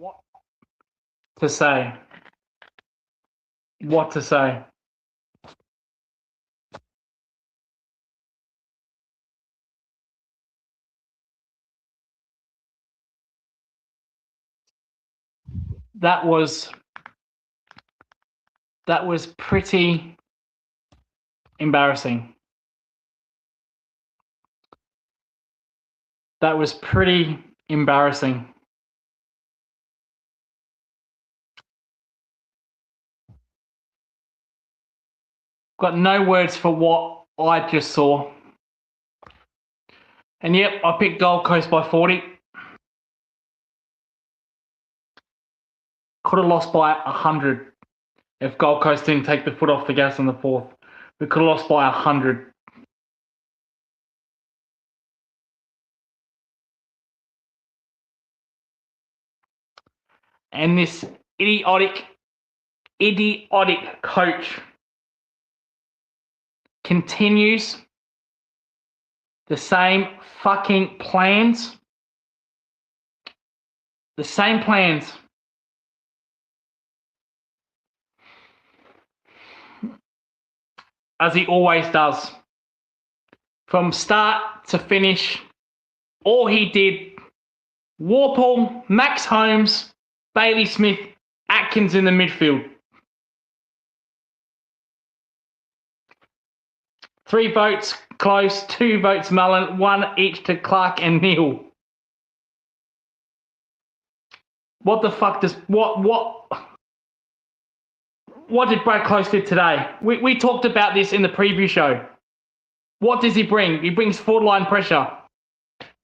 What to say? What to say? That was pretty embarrassing. That was pretty embarrassing. Got no words for what I just saw. And yep, I picked Gold Coast by 40. Could have lost by 100 if Gold Coast didn't take the foot off the gas in the fourth. We could have lost by 100. And this idiotic coach continues the same fucking plans. The same plans. As he always does. From start to finish, all he did, Warple, Max Holmes, Bailey Smith, Atkins in the midfield. 3 votes Close, 2 votes Mullen, 1 each to Clark and Neil. What the fuck does what did Brad Close do today? We talked about this in the preview show. What does he bring? He brings forward line pressure.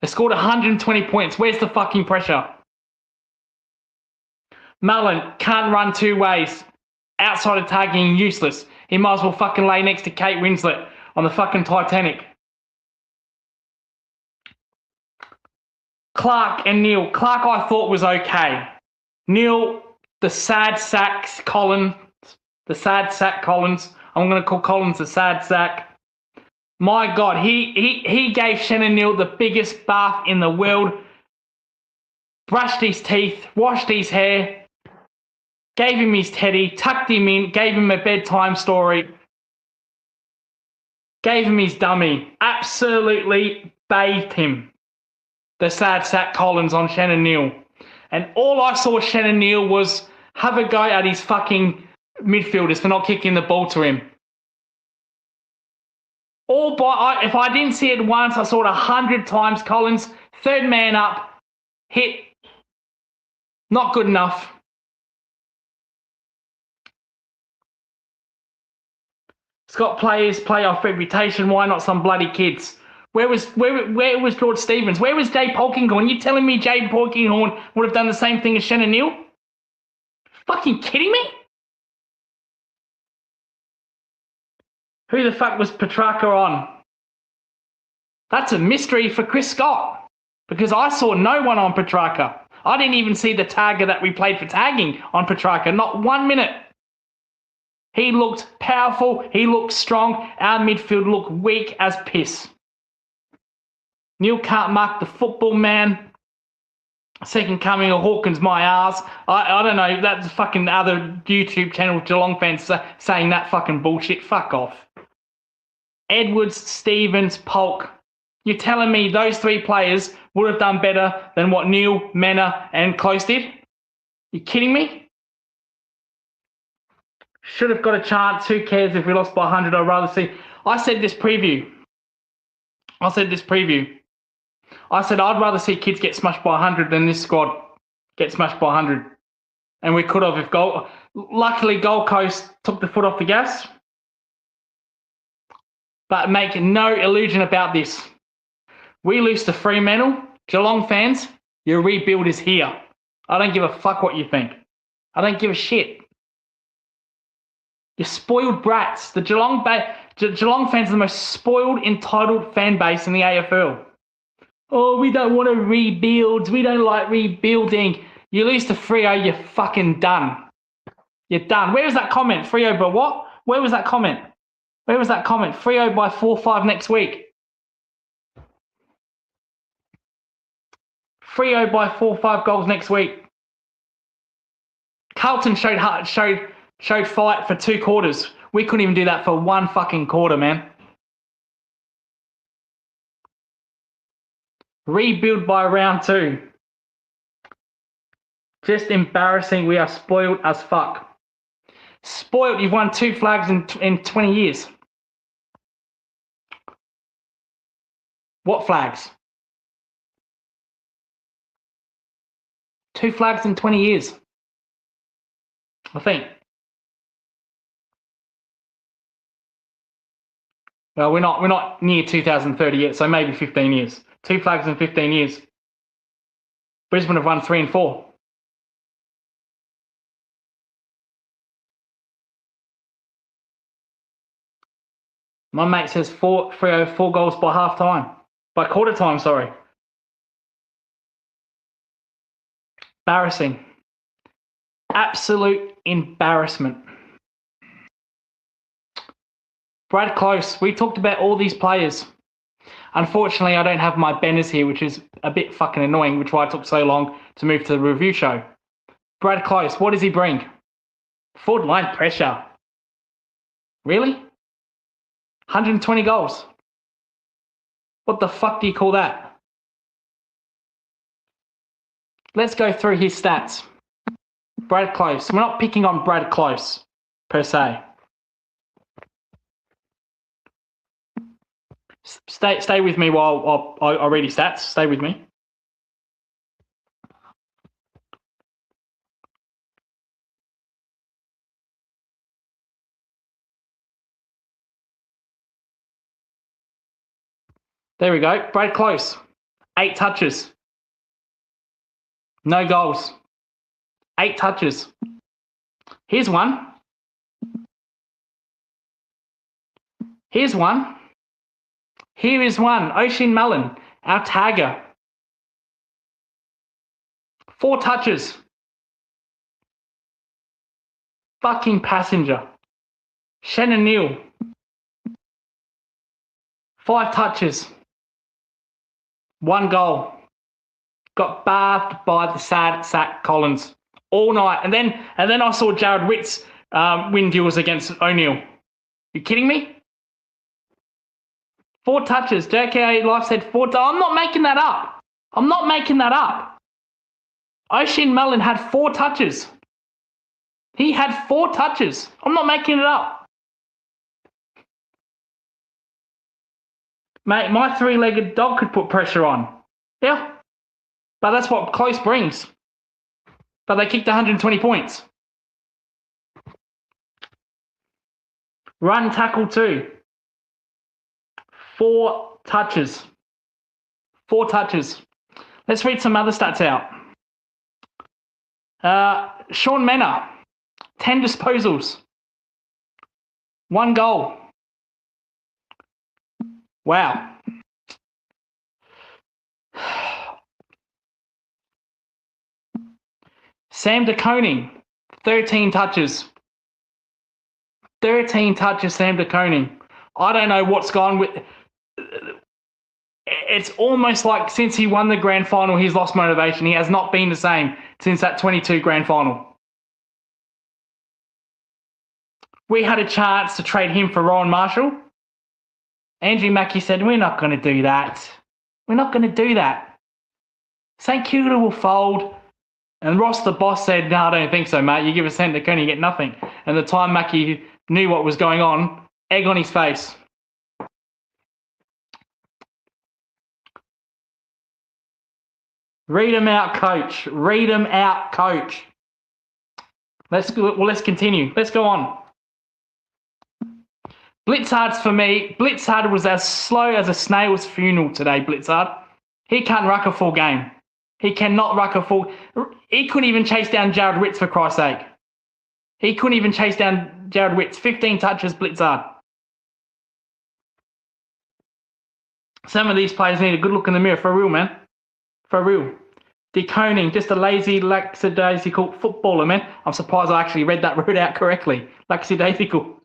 They scored 120 points. Where's the fucking pressure? Mullen can't run 2 ways. Outside of tagging, useless. He might as well fucking lay next to Kate Winslet on the fucking Titanic. Clark and Neil. Clark I thought was okay. Neil, the sad sack Collins. I'm going to call Collins the sad sack. My God, he gave Shannon Neil the biggest bath in the world. Brushed his teeth, washed his hair, gave him his teddy, tucked him in, gave him a bedtime story, gave him his dummy. Absolutely bathed him. The sad sack Collins on Shannon Neil. And all I saw Shannon Neil was have a go at his fucking midfielders for not kicking the ball to him. If I didn't see it once, I saw it 100 times. Collins, third man up, hit, not good enough. It's got players play off reputation. Why not some bloody kids? Where was George Stevens? Where was Jay Polkinghorne? You telling me Jay Polkinghorne would have done the same thing as Shannon Neil? Fucking kidding me? Who the fuck was Petrarca on? That's a mystery for Chris Scott. Because I saw no one on Petrarca. I didn't even see the tagger that we played for tagging on Petrarca. Not 1 minute. He looked powerful. He looked strong. Our midfield looked weak as piss. Neil can't mark the football man. Second coming of Hawkins, my arse. I don't know. That's fucking other YouTube channel Geelong fans saying that fucking bullshit. Fuck off. Edwards, Stevens, Polk. You're telling me those 3 players would have done better than what Neil, Mena, and Close did? You kidding me? Should have got a chance. Who cares if we lost by 100? I'd rather see. I said I'd rather see kids get smashed by 100 than this squad get smashed by 100. And we could have luckily Gold Coast took the foot off the gas. But make no illusion about this. We lose to Fremantle. Geelong fans, your rebuild is here. I don't give a fuck what you think. I don't give a shit. You're spoiled brats. The Geelong fans are the most spoiled, entitled fan base in the AFL. Oh, we don't want to rebuild. We don't like rebuilding. You lose to Freo, you're fucking done. You're done. Where was that comment? Freo by what? Where was that comment? Freo by 4-5 next week. Freo by 4-5 goals next week. Carlton showed fight for 2 quarters. We couldn't even do that for 1 fucking quarter, man. Rebuild by round 2. Just embarrassing. We are spoiled as fuck. Spoiled. You've won 2 flags in 20 years. What flags? 2 flags in 20 years. I think. Well, we're not near 2030 yet, so maybe 15 years. 2 flags in 15 years. Brisbane have won 3 and 4. My mate says 4 goals by half time. By quarter time, sorry. Embarrassing. Absolute embarrassment. Brad Close, we talked about all these players. Unfortunately, I don't have my banners here, which is a bit fucking annoying, which is why it took so long to move to the review show. Brad Close, what does he bring? Forward line pressure. Really? 120 goals. What the fuck do you call that? Let's go through his stats. Brad Close. We're not picking on Brad Close, per se. Stay with me while I read his stats. Stay with me. There we go. Brad Close. 8 touches. No goals. 8 touches. Here's one. Here's one. Here is one. Oisin Mullen, our tagger. 4 touches. Fucking passenger. Shannon Neal. 5 touches. 1 goal. Got bathed by the sad sack Collins all night. And then I saw Jared Ritz win deals against O'Neill. You kidding me? 4 touches. JKA Life said 4 I'm not making that up. I'm not making that up. Oisin Mullen had 4 touches. He had 4 touches. I'm not making it up. Mate, my 3-legged dog could put pressure on. Yeah. But that's what Close brings. But they kicked 120 points. Run tackle 2. 4 touches. 4 touches. Let's read some other stats out. Sean Menner, 10 disposals. 1 goal. Wow. Sam De Koning, 13 touches. 13 touches, Sam De Koning. I don't know what's gone with... It's almost like since he won the grand final, he's lost motivation. He has not been the same since that 22 grand final. We had a chance to trade him for Rowan Marshall. Andrew Mackey said, we're not going to do that. We're not going to do that. St Kilda will fold. And Ross, the boss, said, no, I don't think so, mate. You give us Sam De Koning, you get nothing. And the time Mackey knew what was going on, egg on his face. Read them out, coach. Read them out, coach. Let's continue. Let's go on. Blitzard's for me. Blitzard was as slow as a snail's funeral today, Blitzard. He can't ruck a full game. He cannot ruck a full... He couldn't even chase down Jared Ritz, for Christ's sake. He couldn't even chase down Jared Ritz. 15 touches, Blitzard. Some of these players need a good look in the mirror, for real, man. For real. De Koning, just a lazy, lackadaisical footballer, man. I'm surprised I actually read that word out correctly. Lackadaisical.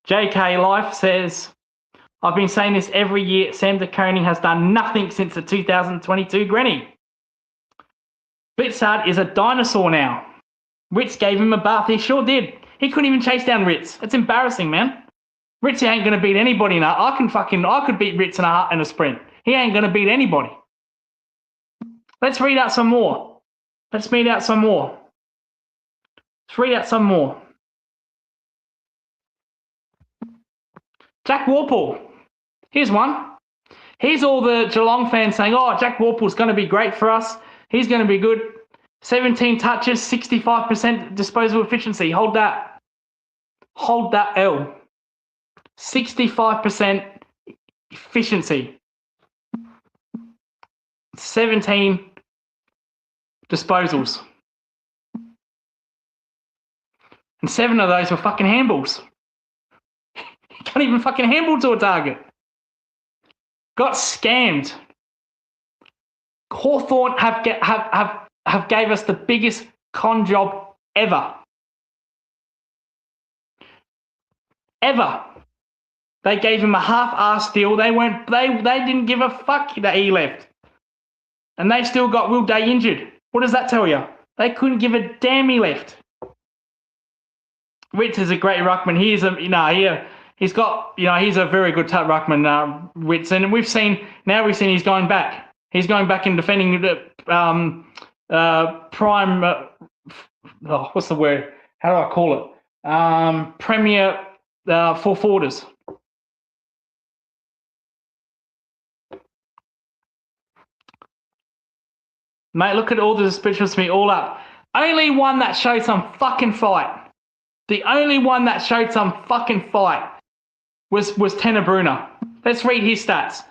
JK Life says, I've been saying this every year. Sam De Koning has done nothing since the 2022 Granny. Blitzard is a dinosaur now. Ritz gave him a bath. He sure did. He couldn't even chase down Ritz. It's embarrassing, man. Ritz ain't going to beat anybody in a... I could beat Ritz in a sprint. He ain't going to beat anybody. Let's read out some more. Let's read out some more. Jack Warple. Here's one. Here's all the Geelong fans saying, oh, Jack Warple's going to be great for us. He's going to be good. 17 touches, 65% disposal efficiency. Hold that. Hold that L. 65% efficiency. 17 disposals. And 7 of those were fucking handballs. He can't even fucking handball to a target. Got scammed. Hawthorn have gave us the biggest con job ever. Ever. They gave him a half-ass deal. They didn't give a fuck that he left. And they still got Will Day injured. What does that tell you? They couldn't give a damn he left. Ritz is a great ruckman. He's a he's a very good ruckman, Ritz, and we've seen he's going back. He's going back and defending the prime. What's the word? How do I call it? Premier full forwarders. Mate, look at all the descriptions for me all up. Only one that showed some fucking fight. The only one that showed some fucking fight was Tanner Bruner. Let's read his stats.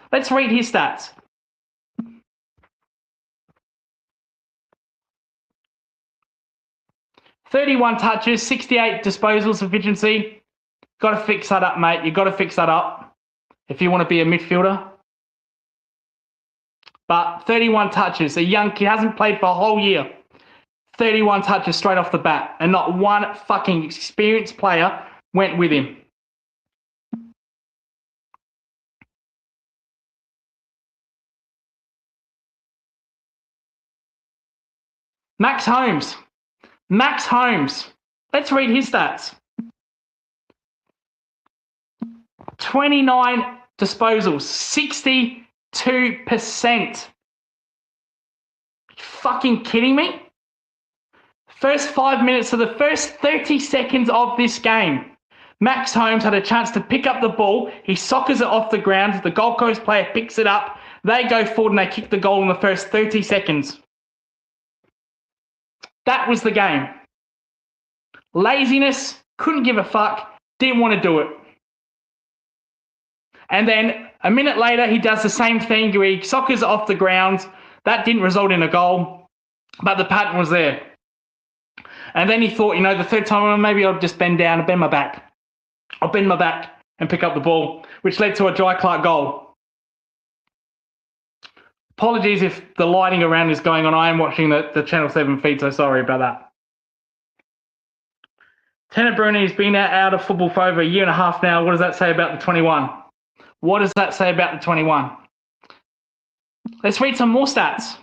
31 touches, 68 disposals efficiency. Got to fix that up, mate. You got to fix that up if you want to be a midfielder. But 31 touches. A young kid hasn't played for a whole year. 31 touches straight off the bat, and not one fucking experienced player went with him. Max Holmes. Let's read his stats. 29 disposals, 62%. Fucking kidding me? First 5 minutes of the first 30 seconds of this game, Max Holmes had a chance to pick up the ball. He soccers it off the ground. The Gold Coast player picks it up. They go forward and they kick the goal in the first 30 seconds. That was the game. Laziness, couldn't give a fuck, didn't want to do it. And then a minute later, he does the same thing where he soccers it off the ground. That didn't result in a goal, but the pattern was there. And then he thought, the third time, well, maybe I'll just bend down and bend my back. I'll bend my back and pick up the ball, which led to a Jai Clark goal. Apologies if the lighting around is going on. I am watching the Channel 7 feed, so sorry about that. Tanner Bruner has been out of football for over a year and a half now. What does that say about the 21? Let's read some more stats.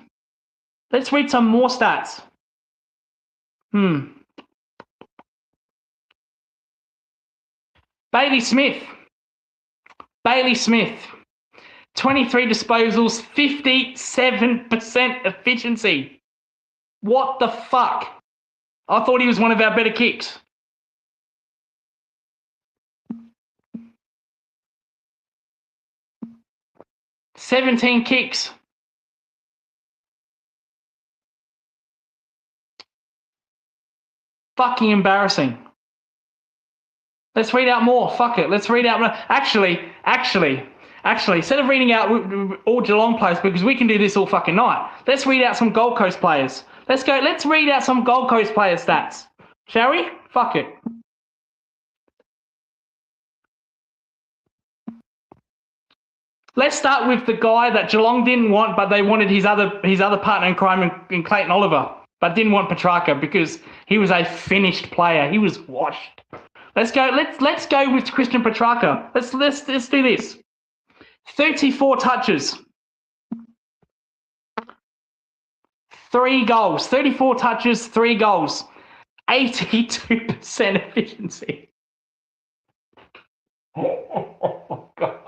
Bailey Smith. 23 disposals, 57% efficiency. What the fuck? I thought he was one of our better kicks. "17 kicks. Fucking embarrassing. Let's read out more. Fuck it. Let's read out more. Actually, instead of reading out all Geelong players, because we can do this all fucking night, let's read out some Gold Coast players. Let's read out some Gold Coast player stats. Shall we? Fuck it. Let's start with the guy that Geelong didn't want, but they wanted his other partner in crime in Clayton Oliver, but didn't want Petrarca because he was a finished player. He was washed. Let's go with Christian Petrarca. Let's do this. 34 touches. 3 goals. 34 touches, 3 goals. 82% efficiency. Oh, God.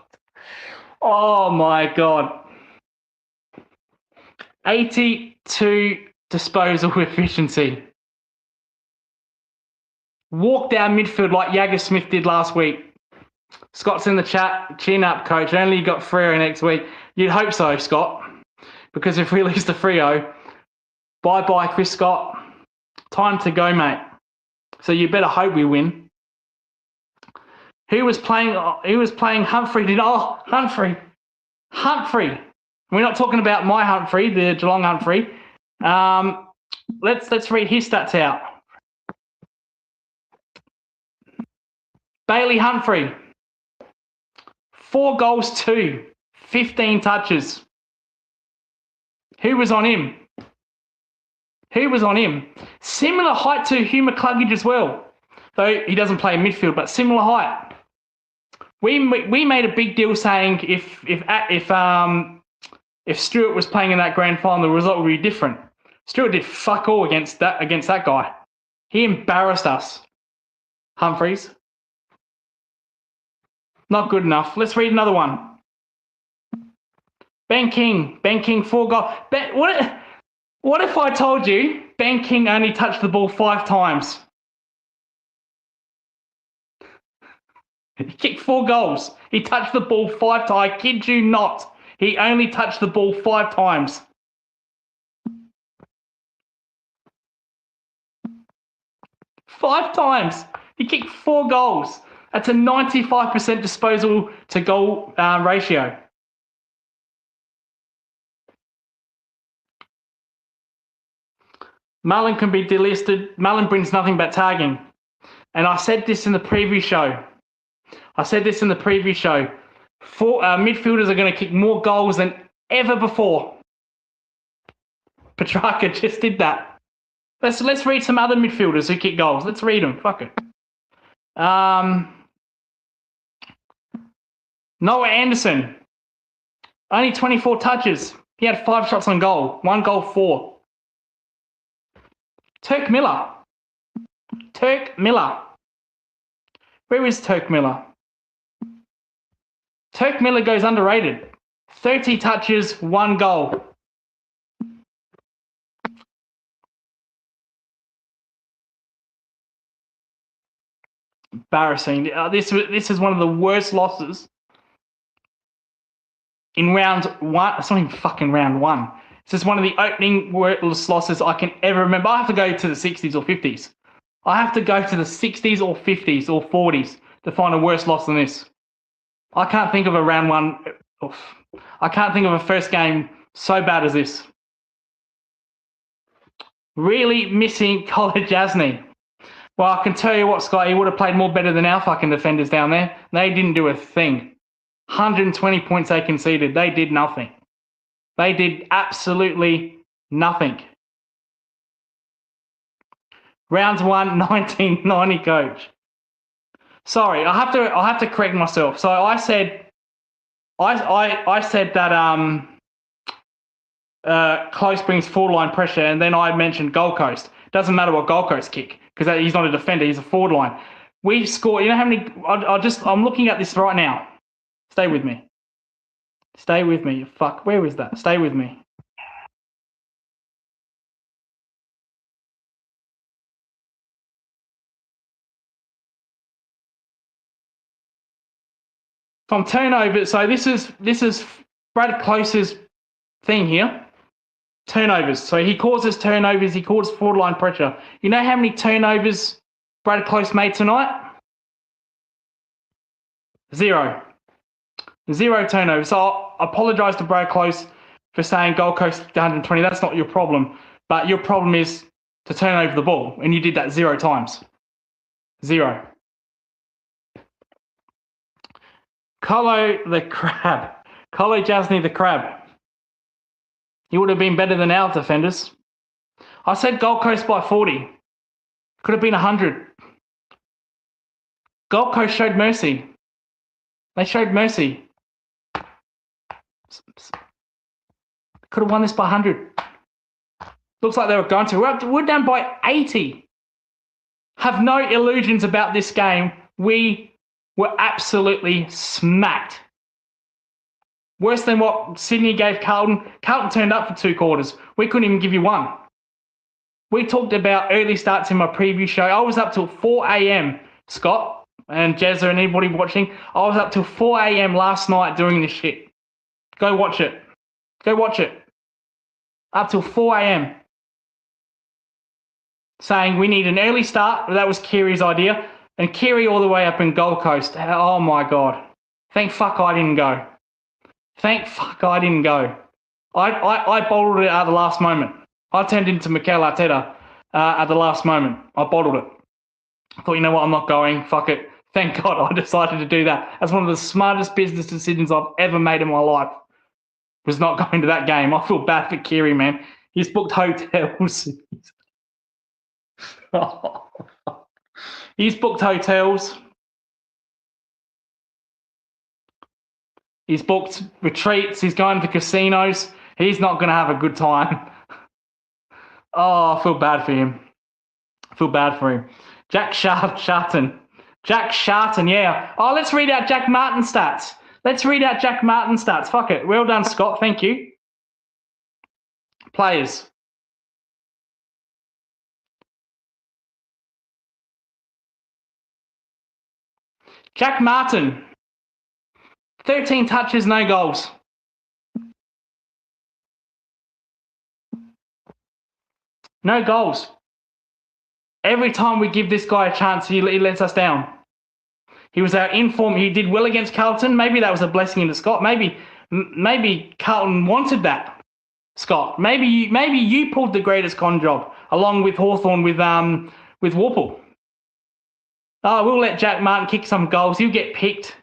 Oh, my God. 82 disposal efficiency. Walk down midfield like Jagger Smith did last week. Scott's in the chat. Chin up, coach. Only got Freo next week. You'd hope so, Scott. Because if we lose to Freo, bye-bye, Chris Scott. Time to go, mate. So you better hope we win. Who was playing Humphrey? Humphrey. We're not talking about my Humphrey, the Geelong Humphrey. Let's read his stats out. Bailey Humphrey. 4 goals, 2. 15 touches. Who was on him? Similar height to Hugh McCluggage as well. Though he doesn't play in midfield, but similar height. We made a big deal saying if Stewart was playing in that grand final, the result would be different. Stewart did fuck all against that guy. He embarrassed us. Humphreys. Not good enough. Let's read another one. Ben King, 4 goals. What if I told you Ben King only touched the ball 5 times? He kicked 4 goals. He touched the ball 5 times. I kid you not. He only touched the ball 5 times. Five times. He kicked 4 goals. That's a 95% disposal to goal ratio. Mullen can be delisted. Mullen brings nothing but tagging. And I said this in the preview show. Midfielders are going to kick more goals than ever before. Petrarca just did that. Let's read some other midfielders who kick goals. Let's read them. Fuck it. Noah Anderson. Only 24 touches. He had 5 shots on goal. 1 goal, 4. Turk Miller. Where is Turk Miller? Turk Miller goes underrated. 30 touches, 1 goal. Embarrassing. This is one of the worst losses in round 1. It's not even fucking round 1. This is one of the opening worst losses I can ever remember. I have to go to the 60s or 50s. I have to go to the 60s or 50s or 40s to find a worse loss than this. I can't think of a round 1. I can't think of a first game so bad as this. Really missing College Jasny. Well, I can tell you what, Scott, he would have played more better than our fucking defenders down there. They didn't do a thing. 120 points they conceded. They did nothing. They did absolutely nothing. Round 1, 1990, coach. Sorry, I have to correct myself. So I said that Close brings forward line pressure, and then I mentioned Gold Coast. Doesn't matter what Gold Coast kick, because he's not a defender, he's a forward line. We scored, you know how many, I'm looking at this right now. Stay with me. Fuck, where is that? Stay with me. From turnover, so this is Brad Close's thing here. Turnovers. So he causes turnovers, he causes forward line pressure. You know how many turnovers Brad Close made tonight? 0. 0 turnovers. So I apologise to Brad Close for saying Gold Coast 120. That's not your problem. But your problem is to turn over the ball, and you did that 0 times. 0. Colo the Crab. Colo Jasny the Crab. He would have been better than our defenders. I said Gold Coast by 40. Could have been 100. Gold Coast showed mercy. They showed mercy. Could have won this by 100. Looks like they were going to. We're down by 80. Have no illusions about this game. We were absolutely smacked. Worse than what Sydney gave Carlton. Carlton turned up for 2 quarters. We couldn't even give you one. We talked about early starts in my preview show. I was up till 4 a.m., Scott and Jezza and anybody watching. I was up till 4 a.m. last night doing this shit. Go watch it. Go watch it. Up till 4 a.m. saying we need an early start. That was Kiri's idea. And Kiri all the way up in Gold Coast. Oh, my God. Thank fuck I didn't go. Thank fuck I didn't go. I bottled it at the last moment. I turned into Mikel Arteta at the last moment. I bottled it. I thought, you know what, I'm not going. Fuck it. Thank God I decided to do that. That's one of the smartest business decisions I've ever made in my life, was not going to that game. I feel bad for Kiri, man. He's booked hotels. He's booked hotels. He's booked retreats. He's going to casinos. He's not going to have a good time. Oh, I feel bad for him. I feel bad for him. Jack Sharton. Jack Sharton, yeah. Oh, let's read out Jack Martin stats. Let's read out Jack Martin stats. Fuck it. Well done, Scott. Thank you. Players. Jack Martin. 13 touches, no goals. No goals. Every time we give this guy a chance, he lets us down. He was our inform. He did well against Carlton. Maybe that was a blessing into Scott. Maybe Carlton wanted that, Scott. Maybe you pulled the greatest con job along with Hawthorn with Warple. Oh, we'll let Jack Martin kick some goals. He'll get picked.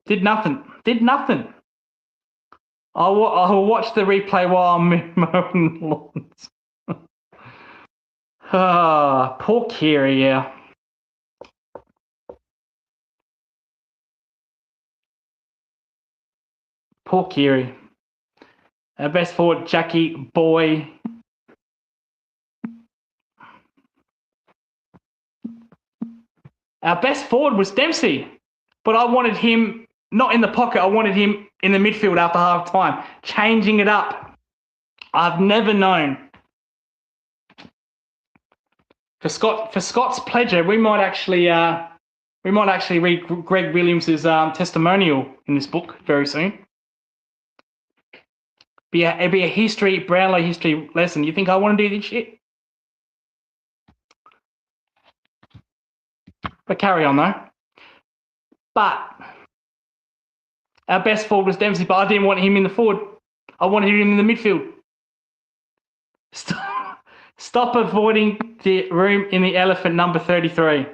Did nothing. I'll watch the replay while I'm mowing lawns. Poor Kiri, yeah. Poor Kiri. Our best forward, Jackie Boy. Our best forward was Dempsey, but I wanted him not in the pocket. I wanted him in the midfield after half time, changing it up. I've never known. For Scott's pleasure, we might actually read Greg Williams's testimonial in this book very soon. It'd be a Brownlow history lesson. You think I want to do this shit? But carry on though. But our best forward was Dempsey, but I didn't want him in the forward. I wanted him in the midfield. Stop avoiding the room in the elephant, number 33.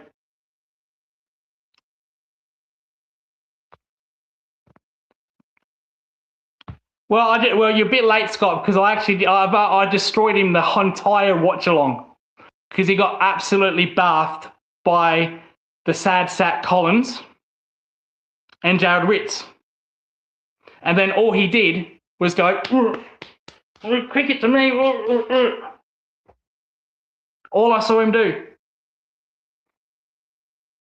Well, you're a bit late, Scott, because I destroyed him the entire watch along because he got absolutely bathed by the sad sack Collins and Jared Ritz. And then all he did was go, cricket to me. All I saw him do.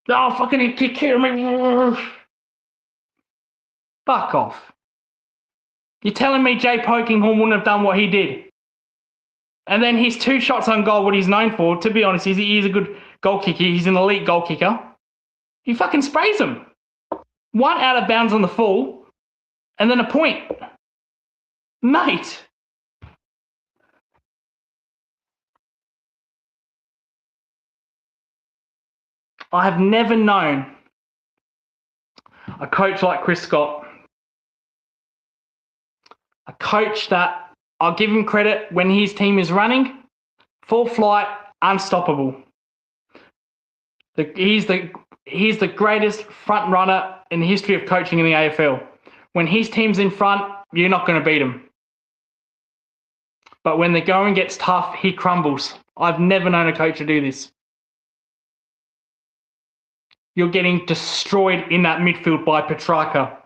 Oh, fucking kick me. Fuck off. You're telling me Jay Pokinghorn wouldn't have done what he did? And then his 2 shots on goal, what he's known for, to be honest, he's a good goal kicker. He's an elite goal kicker. He fucking sprays them. 1 out of bounds on the full, and then a point. Mate. I have never known a coach like Chris Scott. A coach that, I'll give him credit, when his team is running, full flight, unstoppable. He's the greatest front runner in the history of coaching in the AFL. When his team's in front, you're not going to beat him. But when the going gets tough, he crumbles. I've never known a coach to do this. You're getting destroyed in that midfield by Petrarca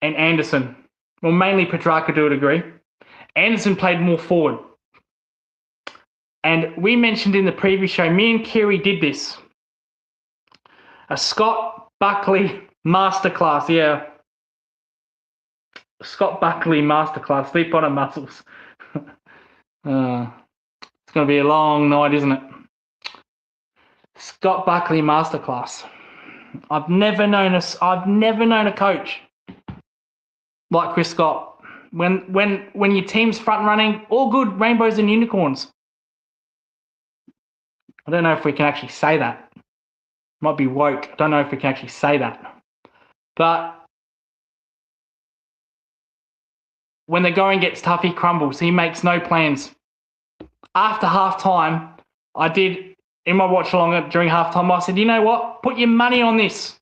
and Anderson. Well, mainly Petrarca to a degree. Anderson played more forward. And we mentioned in the previous show, me and Kiri did this. A Scott Buckley masterclass, yeah. Scott Buckley masterclass, deep bottom muscles. It's going to be a long night, isn't it? Scott Buckley masterclass. I've never known a coach like Chris Scott. When your team's front running, all good, rainbows and unicorns. I don't know if we can actually say that. Might be woke. I don't know if we can actually say that. But when the going gets tough, he crumbles. He makes no plans. After halftime, I did, in my watch along during halftime, I said, you know what? Put your money on this.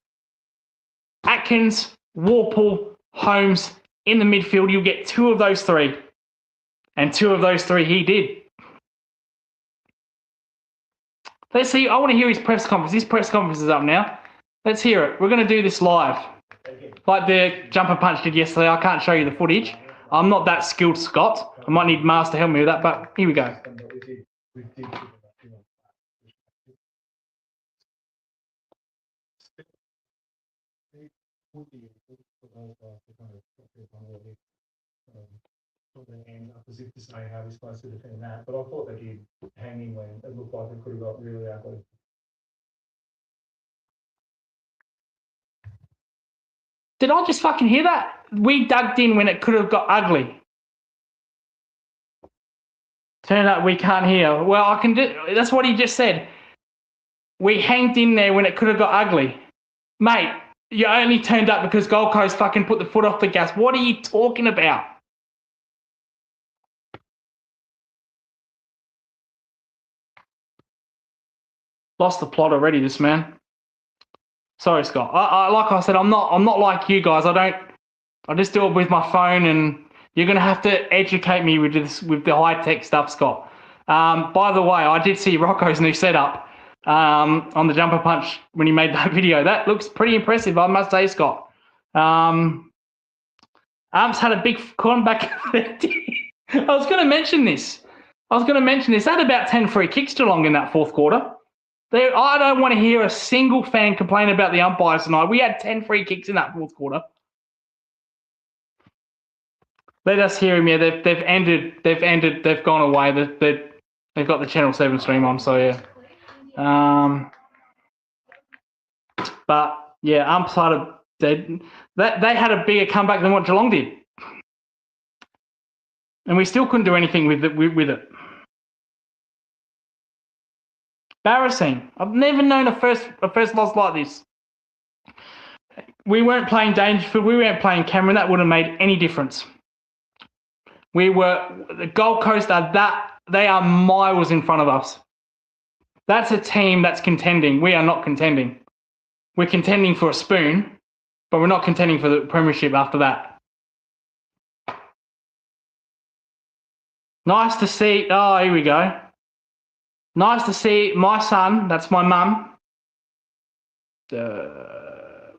Atkins, Warple, Holmes in the midfield. You'll get 2 of those 3. And 2 of those 3 he did. Let's see. I want to hear his press conference. His press conference is up now. Let's hear it. We're going to do this live. Like the jumper punch did yesterday. I can't show you the footage. I'm not that skilled, Scott. I might need Mars to help me with that, but here we go. As if to say how he's supposed to defend that, but I thought they did hanging when it looked like it could have got really ugly. Did I just fucking hear that? We dug in when it could have got ugly. Turn out we can't hear. Well, I can do. That's what he just said. We hanged in there when it could have got ugly. Mate, you only turned up because Gold Coast fucking put the foot off the gas. What are you talking about? Lost the plot already, this man. Sorry, Scott. I like I said, I'm not like you guys. I just do it with my phone, and you're gonna have to educate me with this, with the high tech stuff, Scott. By the way, I did see Rocco's new setup on the jumper punch when he made that video. That looks pretty impressive, I must say, Scott. Arms had a big comeback. I was going to mention this. They had about 10 free kicks Geelong in that fourth quarter. I don't want to hear a single fan complain about the umpires tonight. We had 10 free kicks in that fourth quarter. Let us hear him. Yeah, they've ended. They've gone away. They've got the Channel 7 stream on. So yeah. But yeah, umpire they had a bigger comeback than what Geelong did, and we still couldn't do anything with it. Embarrassing. I've never known a first loss like this. We weren't playing Dangerfield. We weren't playing Cameron. That wouldn't have made any difference. The Gold Coast they are miles in front of us. That's a team that's contending. We are not contending. We're contending for a spoon, but we're not contending for the premiership after that. Nice to see. Oh, here we go. Nice to see my son. That's my mum. Fuck.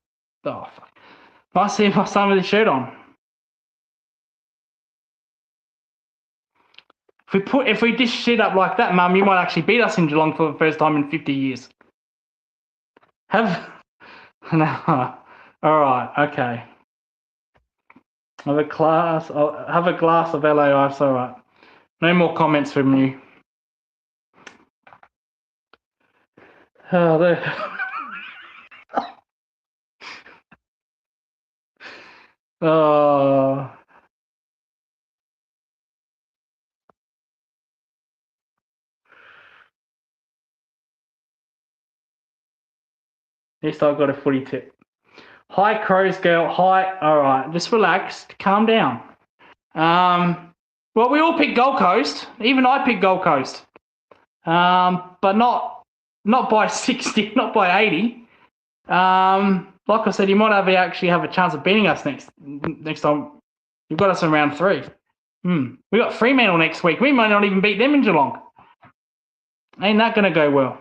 Nice to see my son with his shirt on. If we dish shit up like that, Mum, you might actually beat us in Geelong for the first time in 50 years. No. All right. Okay. Have a glass of LA Ice. All right. No more comments from you. Oh, there. Oh. At least I've got a footy tip. Hi, Crows girl. Hi. All right. Just relax. Calm down. Well, we all picked Gold Coast. Even I picked Gold Coast. But not by 60, not by 80. Like I said, you might actually have a chance of beating us next time. You've got us in round 3. We got Fremantle next week. We might not even beat them in Geelong. Ain't that going to go well?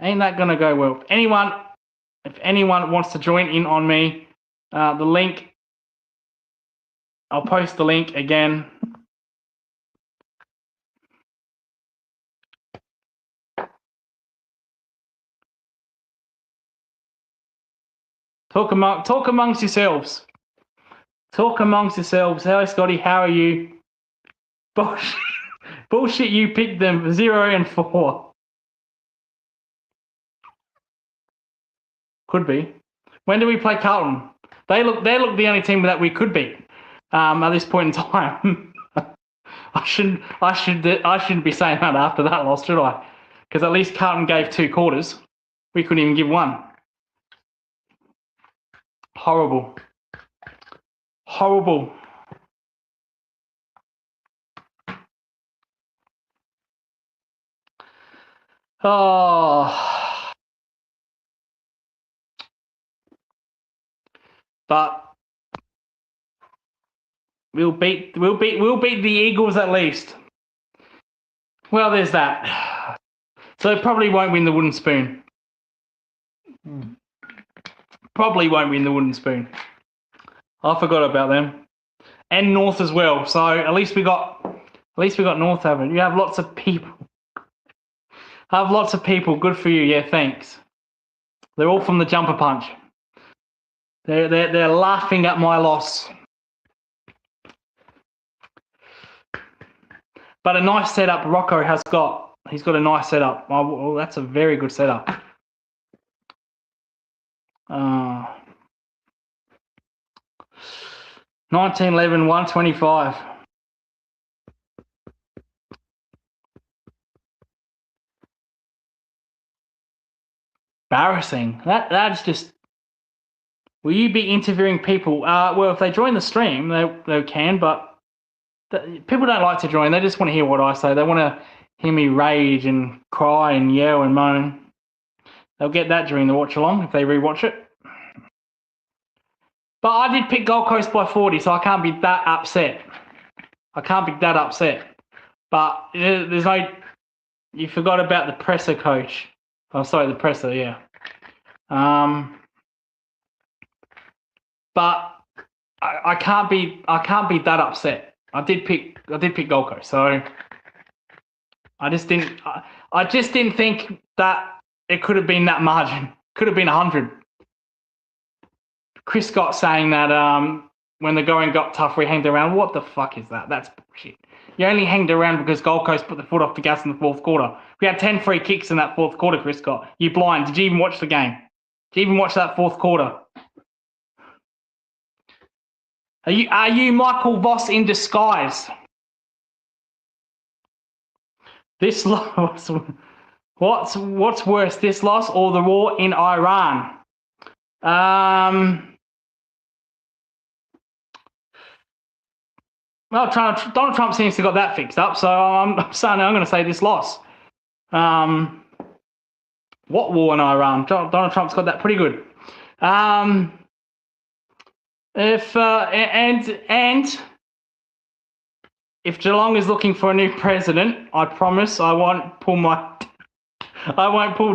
If anyone wants to join in on me, the link I'll post the link again. Talk amongst yourselves. Talk amongst yourselves. Hello, Scotty. How are you? Bullshit. Bullshit. You picked them 0 and 4. Could be. When do we play Carlton? They look the only team that we could beat at this point in time. I shouldn't be saying that after that loss, should I? Because at least Carlton gave 2 quarters. We couldn't even give 1. Horrible. Horrible. Oh. But we'll beat the Eagles at least. Well, there's that. So probably won't win the wooden spoon. Probably won't win the wooden spoon. I forgot about them. And North as well. So at least we got North, haven't you? You have lots of people. I have lots of people. Good for you. Yeah, thanks. They're all from the jumper punch. They're laughing at my loss. But a nice setup Rocco has got. He's got a nice setup. Oh, well, that's a very good setup. 1911, 125. Embarrassing. That's just. Will you be interviewing people? Well, if they join the stream, they can, but people don't like to join. They just want to hear what I say. They want to hear me rage and cry and yell and moan. They'll get that during the watch along if they rewatch it. But I did pick Gold Coast by 40, so I can't be that upset. But there's no. You forgot about the presser coach. Oh, sorry, the presser. Yeah. But I can't be that upset. I did pick Gold Coast, so I just didn't think that it could have been that margin. Could have been 100. Chris Scott saying that when the going got tough, we hanged around. What the fuck is that? That's bullshit. You only hanged around because Gold Coast put the foot off the gas in the 4th quarter. We had 10 free kicks in that 4th quarter, Chris Scott. You blind. Did you even watch the game? Did you even watch that 4th quarter? Are you Michael Voss in disguise? This loss. What's worse, this loss or the war in Iran? Well, Donald Trump seems to have got that fixed up, so I'm going to say this loss. What war in Iran? Donald Trump's got that pretty good. If Geelong is looking for a new president, I promise I won't pull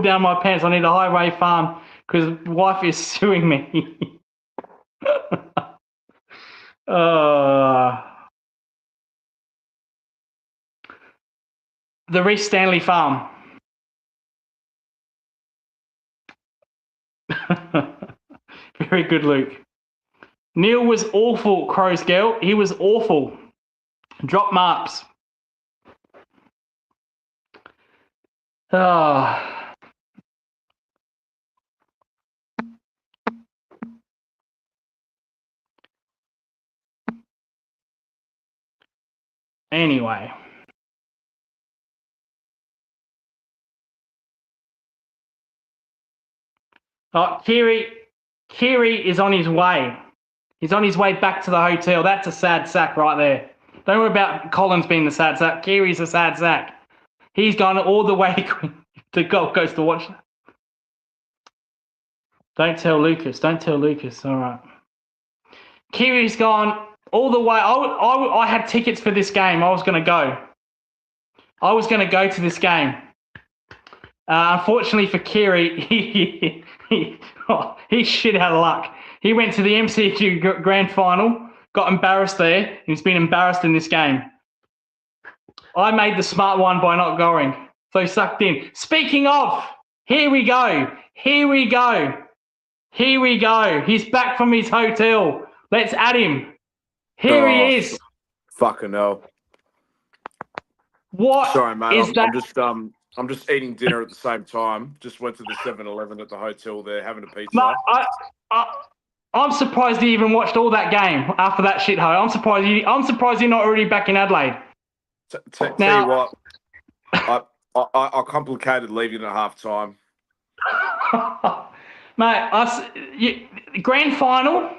down my pants. I need a highway farm because wife is suing me. The Reece Stanley farm. Very good, Luke. Neil was awful, Crow's girl. He was awful. Drop marks. Anyway. Kiri is on his way. He's on his way back to the hotel. That's a sad sack right there. Don't worry about Collins being the sad sack. Kiri's a sad sack. He's gone all the way to Gold Coast to watch that. Don't tell Lucas. All right. Kiri's gone all the way. I had tickets for this game. I was going to go to this game. Unfortunately for Kiri, he's shit out of luck. He went to the MCG Grand Final, got embarrassed there. He's been embarrassed in this game. I made the smart one by not going. So he sucked in. Speaking of, here we go. Here we go. Here we go. He's back from his hotel. Let's add him. Here he is. Fucking hell. What Sorry, mate. is that? I'm just eating dinner at the same time. Just went to the 7-Eleven at the hotel there, having a pizza. Mate, I'm surprised he even watched all that game after that shithole. I'm surprised you're not already back in Adelaide. Tell you what, I complicated leaving at half time. Mate, grand final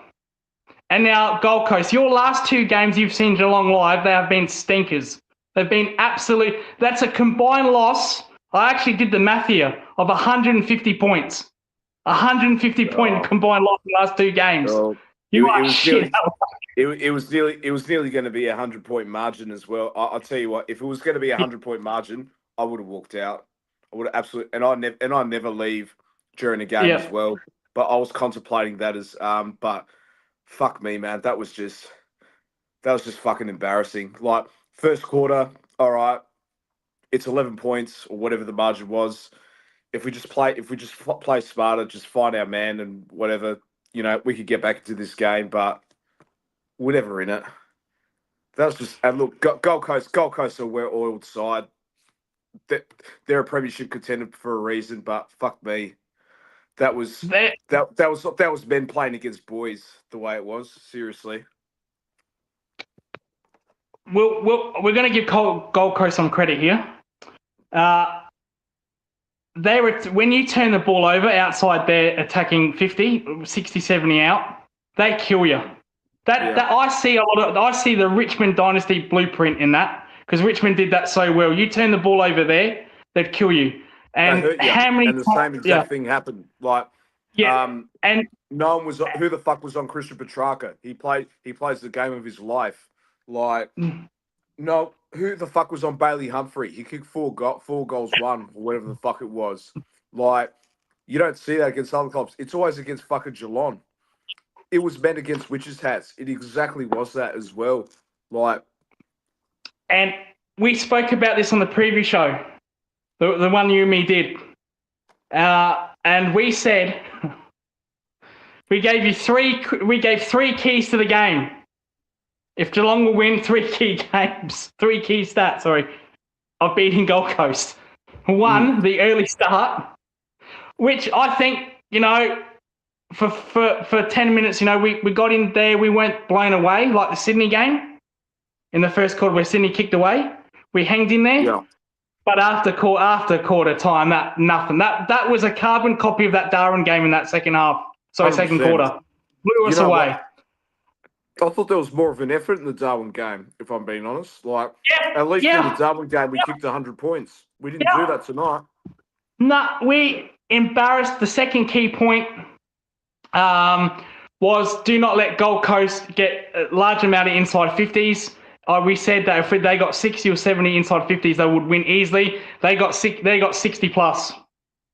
and now Gold Coast. Your last two games you've seen Geelong live, they have been stinkers. They've been absolute. That's a combined loss. I actually did the math here of 150 points. 150 point combined loss in the last two games. It was nearly going to be a 100-point margin as well. I'll tell you what, if it was going to be a 100-point margin, I would have walked out. I would have absolutely, and I never leave during a game as well. But I was contemplating that as, but fuck me, man, that was just fucking embarrassing. Like first quarter, all right, it's 11 points or whatever the margin was. If we just play smarter, just find our man and whatever, you know, we could get back into this game, but we're never in it. That was just, and look, Gold Coast are a well-oiled side. They're a premiership contender for a reason, but fuck me, that was men playing against boys the way it was. Seriously. We're going to give Gold Coast some credit here. When you turn the ball over outside there attacking 50, 60, 70 out, they kill you. I see the Richmond dynasty blueprint in that, because Richmond did that so well. You turn the ball over there, they'd kill you. And how many? And the same exact thing happened. Like, and no one was. Who the fuck was on Christian Petrarca? He plays the game of his life. Like, no, who the fuck was on Bailey Humphrey? He kicked four goals, one, or whatever the fuck it was. Like, you don't see that against other clubs. It's always against fucking Geelong. It was meant against witches' hats. It exactly was that as well. Like, and we spoke about this on the previous show, the one you and me did, and we said we gave three keys to the game. If Geelong will win, three key stats, of beating Gold Coast. One, the early start, which I think, you know, for 10 minutes, you know, we got in there, we weren't blown away like the Sydney game in the first quarter where Sydney kicked away. We hanged in there. Yeah. But after quarter time, nothing. That was a carbon copy of that Darwin game in that second half. Sorry, 100%. Second quarter. Blew us away. What? I thought there was more of an effort in the Darwin game, if I'm being honest. Like, at least in the Darwin game, we kicked 100 points. We didn't do that tonight. No, we embarrassed. The second key point was do not let Gold Coast get a large amount of inside 50s. We said that if they got 60 or 70 inside 50s, they would win easily. They got 60 plus.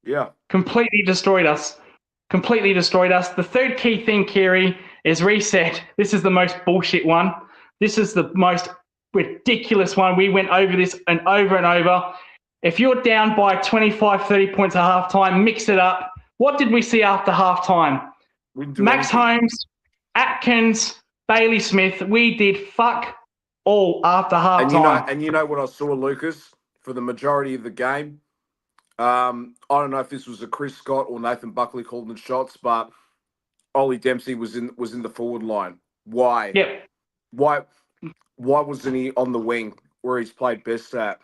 Yeah. Completely destroyed us. The third key thing, Kiri, is reset. This is the most bullshit one. This is the most ridiculous one. We went over this and over and over. If you're down by 25, 30 points at halftime, mix it up. What did we see after halftime? Max Holmes, Atkins, Bailey Smith. We did fuck all after halftime. And you know what I saw, Lucas, for the majority of the game? I don't know if this was a Chris Scott or Nathan Buckley calling the shots, but Ollie Dempsey was in the forward line. Why? Yep. Why wasn't he on the wing where he's played best at?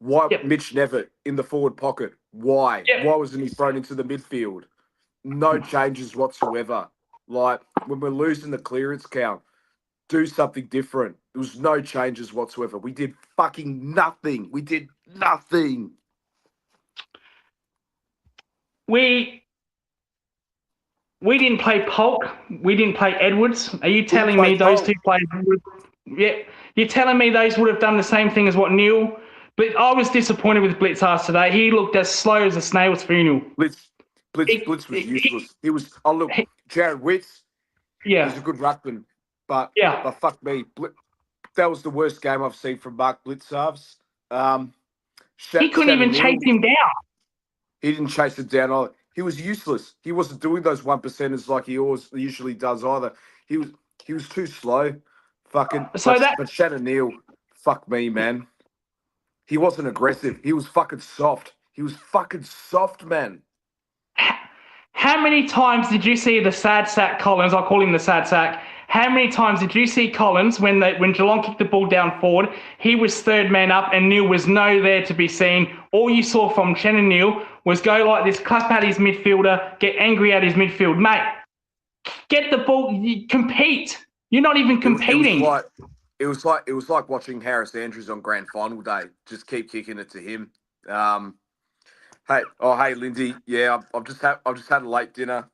Why Mitch Nevitt in the forward pocket? Why? Yep. Why wasn't he thrown into the midfield? No changes whatsoever. Like, when we're losing the clearance count, do something different. There was no changes whatsoever. We did fucking nothing. We did nothing. We didn't play Polk. We didn't play Edwards. Are you telling me those two players would? Yeah, you're telling me those would have done the same thing as what Neil? But I was disappointed with Blitzar's today. He looked as slow as a snail's funeral. Blitz was useless. Jared Witts. Yeah, he's a good ruckman, but Yeah. but fuck me, that was the worst game I've seen from Mark Blitzarves. He couldn't even chase him down. He didn't chase it down either. He was useless. He wasn't doing those 1%ers like he always usually does either. He was too slow. Fucking. So But Shannon Neal, fuck me, man. He wasn't aggressive. He was fucking soft. He was fucking soft, man. How many times did you see the sad sack Collins? I'll call him the sad sack. How many times did you see Collins when Geelong kicked the ball down forward? He was third man up and Neil was no there to be seen. All you saw from Shannon Neal was go like this, clap at his midfielder, get angry at his midfield. Mate, get the ball, compete. You're not even competing. It was like watching Harris Andrews on grand final day. Just keep kicking it to him. Hey, Lindsay. Yeah, I've just had a late dinner.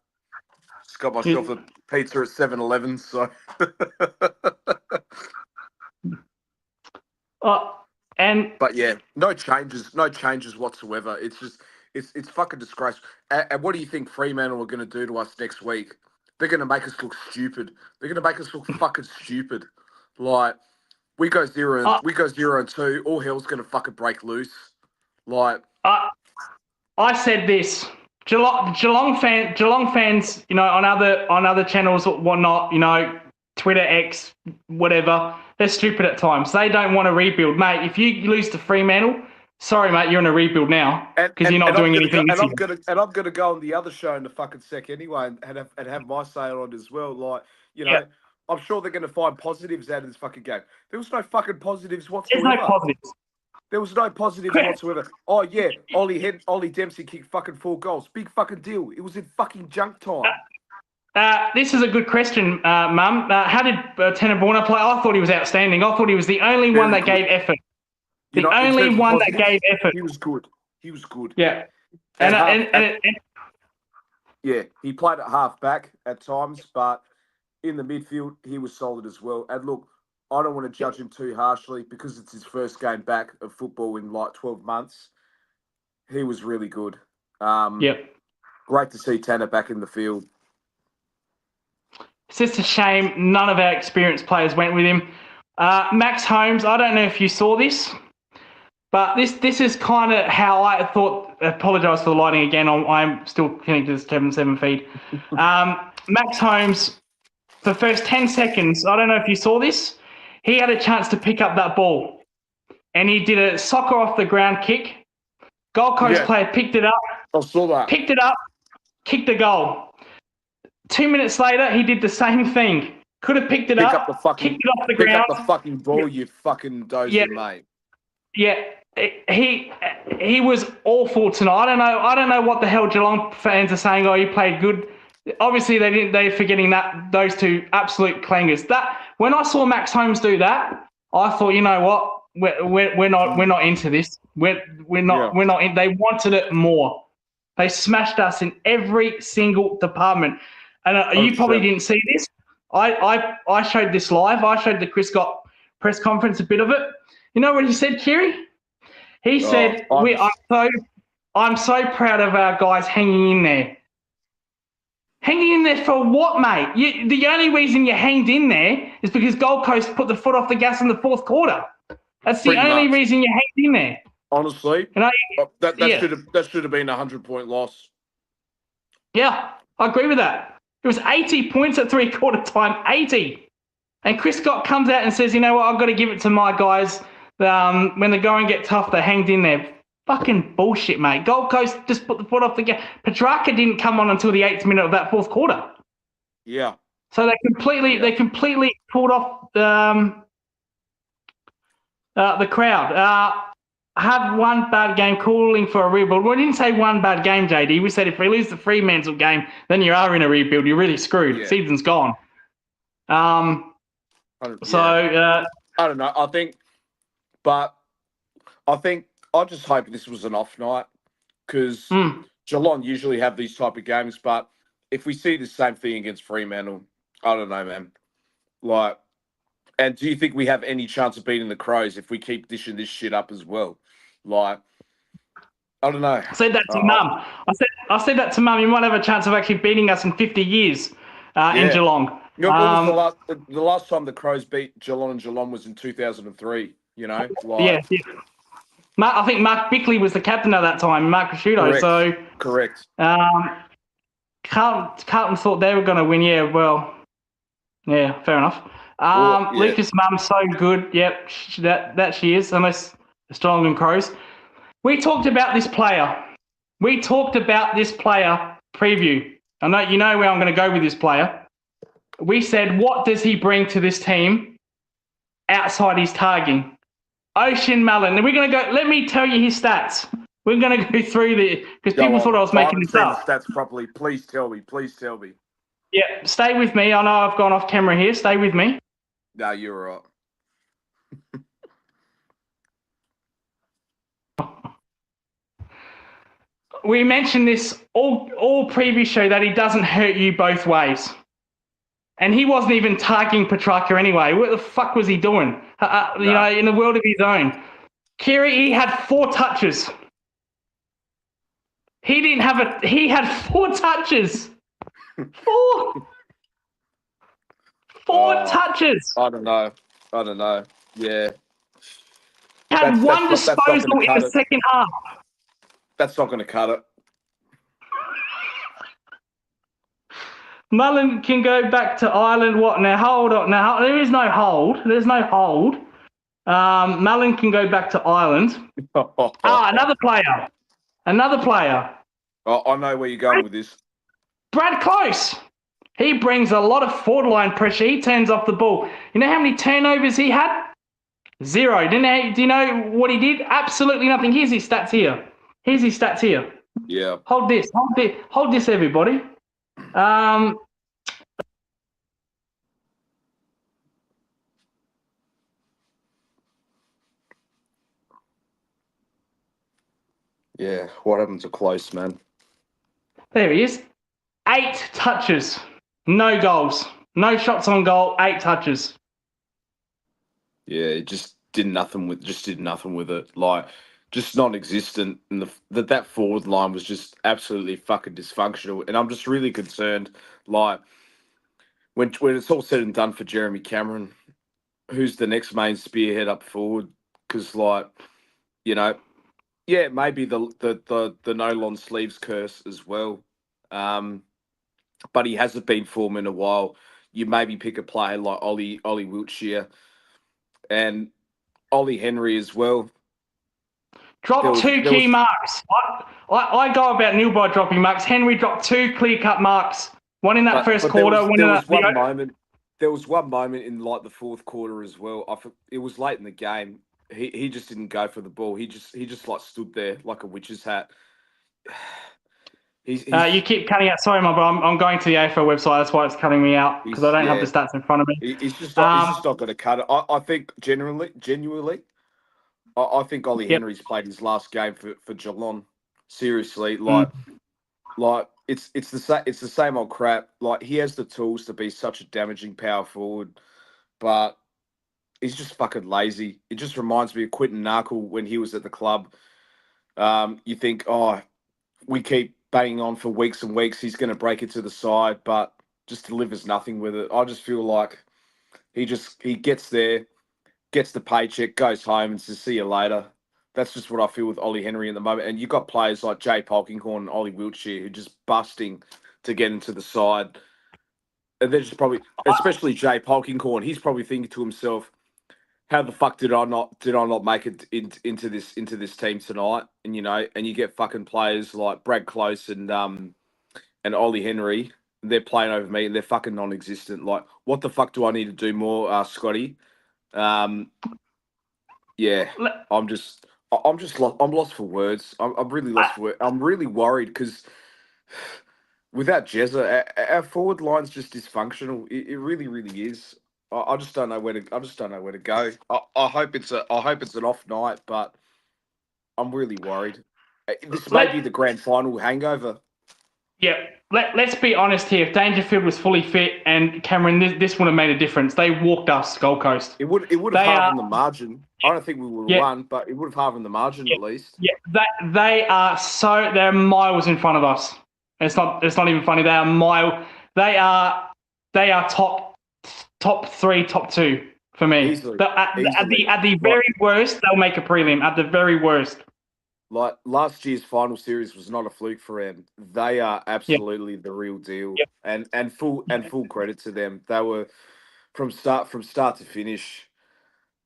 Just got myself a pizza at 7-Eleven. So. But yeah, no changes whatsoever. It's just it's fucking disgraceful. And what do you think Fremantle are going to do to us next week? They're going to make us look stupid. They're going to make us look fucking stupid. Like we go 0-2, all hell's going to fucking break loose. Like I said this. Geelong fans, you know, on other channels or whatnot, you know, Twitter, X, whatever, they're stupid at times. They don't want to rebuild, mate. If you lose to Fremantle, sorry, mate, you're in a rebuild now because you're not doing anything. I'm gonna go on the other show in the fucking sec anyway, and have my say on it as well. Like, you know, I'm sure they're gonna find positives out of this fucking game. There was no fucking positives whatsoever. There's no positives. There was no positives whatsoever. Oh yeah, Ollie Dempsey kicked fucking 4 goals. Big fucking deal. It was in fucking junk time. This is a good question, Mum. How did Tenenbaum play? I thought he was outstanding. I thought he was the only one that gave effort. The only one that gave effort. He was good. Yeah. Yeah, he played at half back at times, but in the midfield, he was solid as well. And look, I don't want to judge him too harshly because it's his first game back of football in like 12 months. He was really good. Great to see Tanner back in the field. It's just a shame none of our experienced players went with him. Max Holmes, I don't know if you saw this, but this is kind of how I thought. Apologise for the lighting again. I'm still connected to the 7-7 feed. Max Holmes, the first 10 seconds, I don't know if you saw this, he had a chance to pick up that ball, and he did a soccer off the ground kick. Gold Coast player picked it up. I saw that. Picked it up, kicked the goal. 2 minutes later, he did the same thing. Could have picked it up, kicked it off the ground. Pick up the fucking ball, you fucking dozer, mate. Yeah, he was awful tonight. I don't know what the hell Geelong fans are saying. Oh, you played good. Obviously, they didn't. They're forgetting those two absolute clangers. That when I saw Max Holmes do that, I thought, you know what, we're not into this. We're not in. They wanted it more. They smashed us in every single department. And you probably didn't see this. I showed this live. I showed the Chris Scott press conference a bit of it. You know what he said, Kiri? He said, I'm so proud of our guys hanging in there. Hanging in there for what, mate? The only reason you hanged in there is because Gold Coast put the foot off the gas in the fourth quarter. That's the only reason you hanged in there. Honestly, that should have been a 100-point loss. Yeah, I agree with that. It was 80 points at three-quarter time, 80. And Chris Scott comes out and says, you know what, I've got to give it to my guys. When the going get tough, they hanged in there. Fucking bullshit, mate. Gold Coast just put the foot off the gas. Petrarca didn't come on until the 8th minute of that fourth quarter. Yeah. So they completely pulled off the crowd. Had one bad game, calling for a rebuild. We didn't say one bad game, JD. We said if we lose the Fremantle game, then you are in a rebuild. You're really screwed. Yeah. Season's gone. I don't know. I just hope this was an off night because Geelong usually have these type of games. But if we see the same thing against Fremantle, I don't know, man. Like, and do you think we have any chance of beating the Crows if we keep dishing this shit up as well? Like, I don't know. I said that to Mum. I said that to Mum. You might have a chance of actually beating us in 50 years in Geelong. You know, when was the last time the Crows beat Geelong and Geelong was in 2003? You know, Yeah. I think Mark Bickley was the captain at that time, Mark Prosciutto. Correct. Carlton thought they were going to win. Yeah, well, yeah, fair enough. Lucas Mum's so good. Yep, that she is, unless stronger than Crows. We talked about this player. Preview. I know you know where I'm going to go with this player. We said, what does he bring to this team outside his tagging? Ocean Mullen. And we're going to go, let me tell you his stats. We're going to go through the, because people thought I was making this up. The stats properly. Please tell me. Yeah, stay with me. I know I've gone off camera here. Stay with me. No, you're right. We mentioned this all previous show that he doesn't hurt you both ways. And he wasn't even targeting Petrarca anyway. What the fuck was he doing? You know, in the world of his own. Kiri, he had 4 touches. He had 4 touches. 4. 4 touches. I don't know. Yeah. Had one disposal in the second half. That's not going to cut it. Mullen can go back to Ireland. What now? Hold on. Now there is no hold. Mullen can go back to Ireland. Another player. I know where you're going with this. Brad Close. He brings a lot of forward line pressure. He turns off the ball. You know how many turnovers he had? 0. Do you know what he did? Absolutely nothing. Here's his stats here. Yeah. Hold this, everybody. Yeah, what happened to Close, man? There he is. 8 touches. No goals. No shots on goal. 8 touches. Yeah, it just did nothing with it. Like, just non-existent. And that forward line was just absolutely fucking dysfunctional. And I'm just really concerned, like, when it's all said and done for Jeremy Cameron, who's the next main spearhead up forward? Because, like, you know, yeah, maybe the no long sleeves curse as well. But he hasn't been form in a while. You maybe pick a player like Ollie Wiltshire and Ollie Henry as well. Dropped 2 key marks. I go about nil by dropping marks. Henry dropped 2 clear-cut marks. One in that first quarter. There was one moment in like the fourth quarter as well. It was late in the game. He just didn't go for the ball. He just like stood there like a witch's hat. You keep cutting out. Sorry, but I'm going to the AFL website. That's why it's cutting me out because I don't have the stats in front of me. He's just not going to cut it. I think genuinely, I think Ollie Henry's played his last game for Geelong. Seriously, like it's the same old crap. Like, he has the tools to be such a damaging power forward, but he's just fucking lazy. It just reminds me of Quinton Narkle when he was at the club. You think, we keep banging on for weeks and weeks, he's going to break it to the side, but just delivers nothing with it. I just feel like he gets there, gets the paycheck, goes home, and says, see you later. That's just what I feel with Ollie Henry at the moment. And you've got players like Jay Polkinghorne and Ollie Wiltshire who are just busting to get into the side. And they're just probably, especially Jay Polkinghorne, he's probably thinking to himself, how the fuck did I not make it into this team tonight? And and you get fucking players like Brad Close and Ollie Henry. They're playing over me and they're fucking non-existent. Like, what the fuck do I need to do more, Scotty? Yeah, I'm lost for words. I'm really lost for words. I'm really worried because without Jezza, our forward line's just dysfunctional. It really, really is. I just don't know where to go. I hope it's an off night, but I'm really worried. This may be the grand final hangover. Yeah, let's be honest here. If Dangerfield was fully fit and Cameron, this would have made a difference. They walked us, Gold Coast. It would have halved the margin. I don't think we would have won, but it would have halved the margin at least. Yeah, they're miles in front of us. It's not even funny. They are top top 3, top 2 for me. Easily. At the very worst, they'll make a prelim. At the very worst. Like last year's final series was not a fluke for them. They are Yeah. absolutely the real deal, Yep. and full credit to them. They were from start to finish.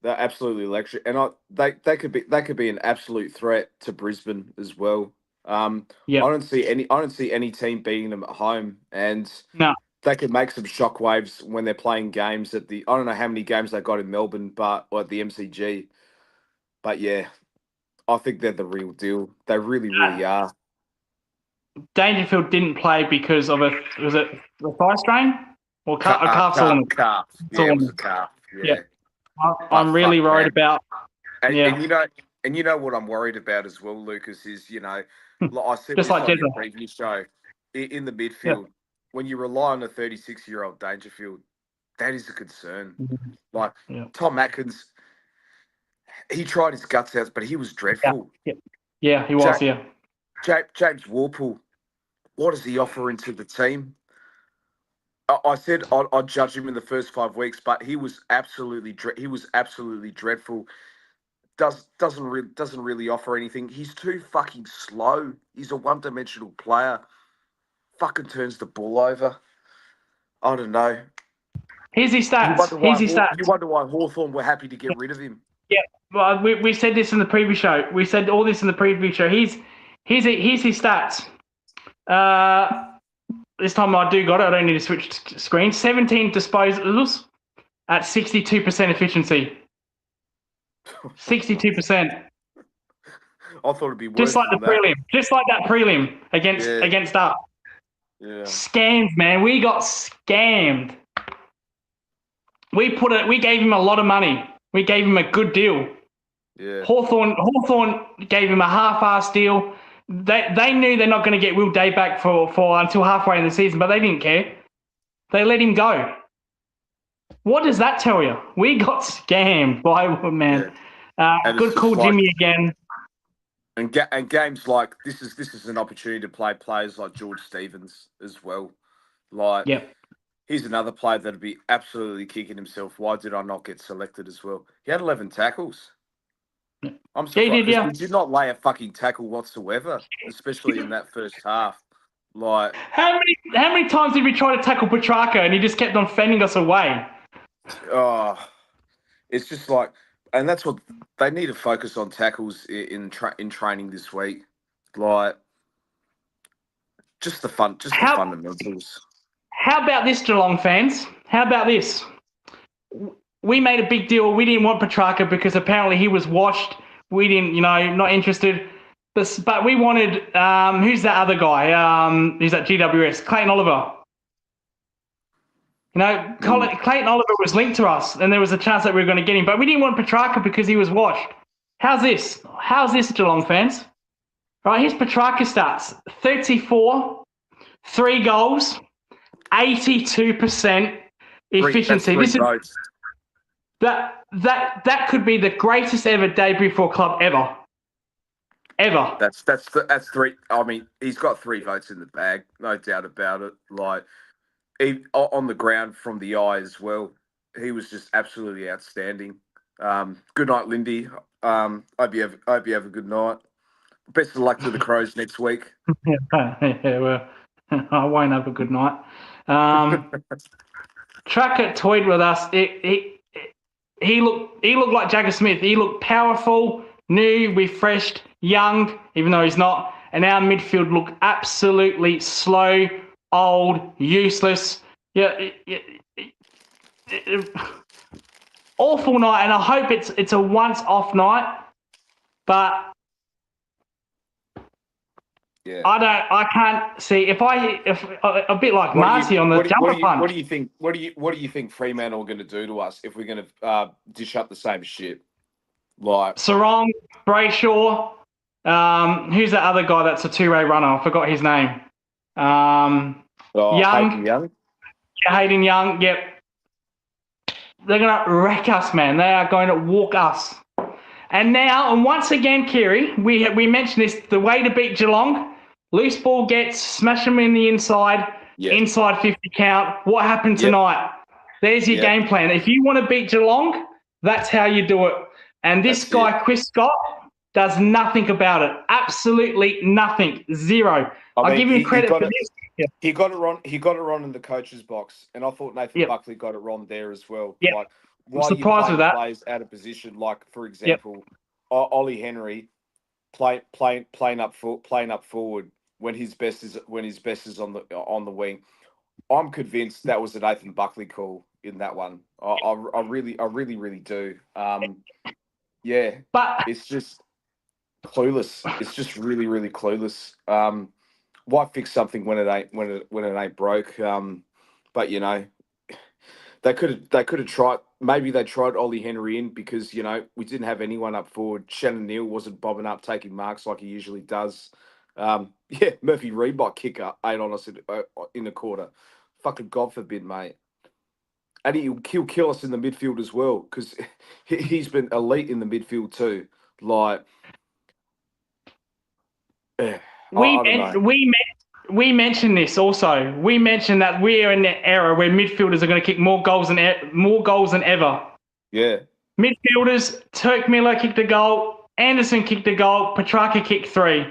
They're absolutely electric, and they could be an absolute threat to Brisbane as well. Yeah. I don't see any team beating them at home, and No. they could make some shockwaves when they're playing games at the. I don't know how many games they got in Melbourne, or at the MCG, but yeah, I think they're the real deal. They really are. Dangerfield didn't play because of was it the thigh strain or calf soreness? Calf. Yeah, it was a calf. Yeah. Yeah. I'm really worried about. And, Yeah. and you know what I'm worried about as well, Lucas, is like I said Just this like on your Jezza. previous show, in the midfield, when you rely on a 36-year-old Dangerfield, that is a concern. Like Tom Atkins, he tried his guts out, but he was dreadful. Yeah, he was. James Warple, what does he offer into the team? I said I'd judge him in the first 5 weeks, but he was absolutely dreadful. Doesn't really offer anything. He's too fucking slow. He's a one-dimensional player. Fucking turns the ball over. I don't know. Here's his stats. You wonder why Hawthorn were happy to get rid of him. Yeah, well, we said this in the previous show. We said all this in the previous show. Here's his stats. This time I do got it. I don't need to switch screens. 17 disposals at 62% efficiency. 62%. I thought it'd be worse. Just like the prelim. Just like that prelim against us. Yeah. Scammed, man. We got scammed. We gave him a lot of money. We gave him a good deal. Yeah. Hawthorn gave him a half-ass deal. They knew they're not going to get Will Day back for until halfway in the season, but they didn't care. They let him go. What does that tell you? We got scammed by man. Yeah. Good call, Jimmy, again. And games like this is an opportunity to play players like George Stevens as well. Like, he's another player that'd be absolutely kicking himself. Why did I not get selected as well? He had 11 tackles. I'm surprised. He did not lay a fucking tackle whatsoever, especially in that first half. Like, how many times did we try to tackle Petrarca and he just kept on fending us away? Oh, it's just like, and that's what they need to focus on, tackles in training this week. Like, just the fundamentals. How about this, Geelong fans? How about this? We made a big deal. We didn't want Petrarca because apparently he was washed. We didn't, not interested. But we wanted, who's that other guy? Who's at GWS? Clayton Oliver. Clayton Oliver was linked to us, and there was a chance that we were going to get him. But we didn't want Petrarca because he was washed. How's this? Geelong fans? Right, here's Petrarca stats. 34, 3 goals, 82% efficiency. This is that could be the greatest ever debut for a club ever. That's 3. I mean, he's got 3 votes in the bag, no doubt about it. Like, on the ground from the eye as well, he was just absolutely outstanding. Good night, Lindy. Hope you have a good night. Best of luck to the Crows next week. Well, I won't have a good night. Tracker toyed with us. He looked like Jagger Smith. He looked powerful, new, refreshed, young, even though he's not. And our midfield looked absolutely slow, old, useless. Awful night, and I hope it's a once-off night. But I can't see if a bit like Marcy on the jumper punch. What do you think? What do you think Fremantle are going to do to us if we're going to dish up the same shit? Like Sarong, Brayshaw, who's that other guy that's a 2-way runner? I forgot his name. Young. Hayden Young. Yep. They're going to wreck us, man. They are going to walk us. And once again, Kiri, we mentioned this, the way to beat Geelong, loose ball gets, smash them in the inside, inside 50 count. What happened tonight? There's your Yep. game plan. If you want to beat Geelong, that's how you do it. And this That's guy, Chris Scott, does nothing about it. Absolutely nothing. Zero. I I mean, give him he credit got for it. this. Yeah. He got it wrong. He got it wrong in the coach's box, and I thought Nathan Yep. Buckley got it wrong there as well. Yep. Like, I'm why are you surprised with playing that. players out of position? Like, for Yep. example, Ollie Henry playing up forward when his best is on the wing. I'm convinced that was a Nathan Buckley call in that one. I really do. Yeah, But it's just clueless. It's just really clueless. Why fix something when it ain't broke? But you know, they could have tried. Maybe they tried Ollie Henry in because we didn't have anyone up forward. Shannon Neal wasn't bobbing up taking marks like he usually does. Yeah, Murphy Reebok kicker ate on us in the quarter. Fucking God forbid, mate. And he'll kill us in the midfield as well because he's been elite in the midfield too. Like, I don't know. we mentioned this also. We mentioned that we are in an era where midfielders are going to kick more goals than ever. Yeah, Midfielders, Turk Miller kicked a goal, Anderson kicked a goal, Petrarca kicked 3.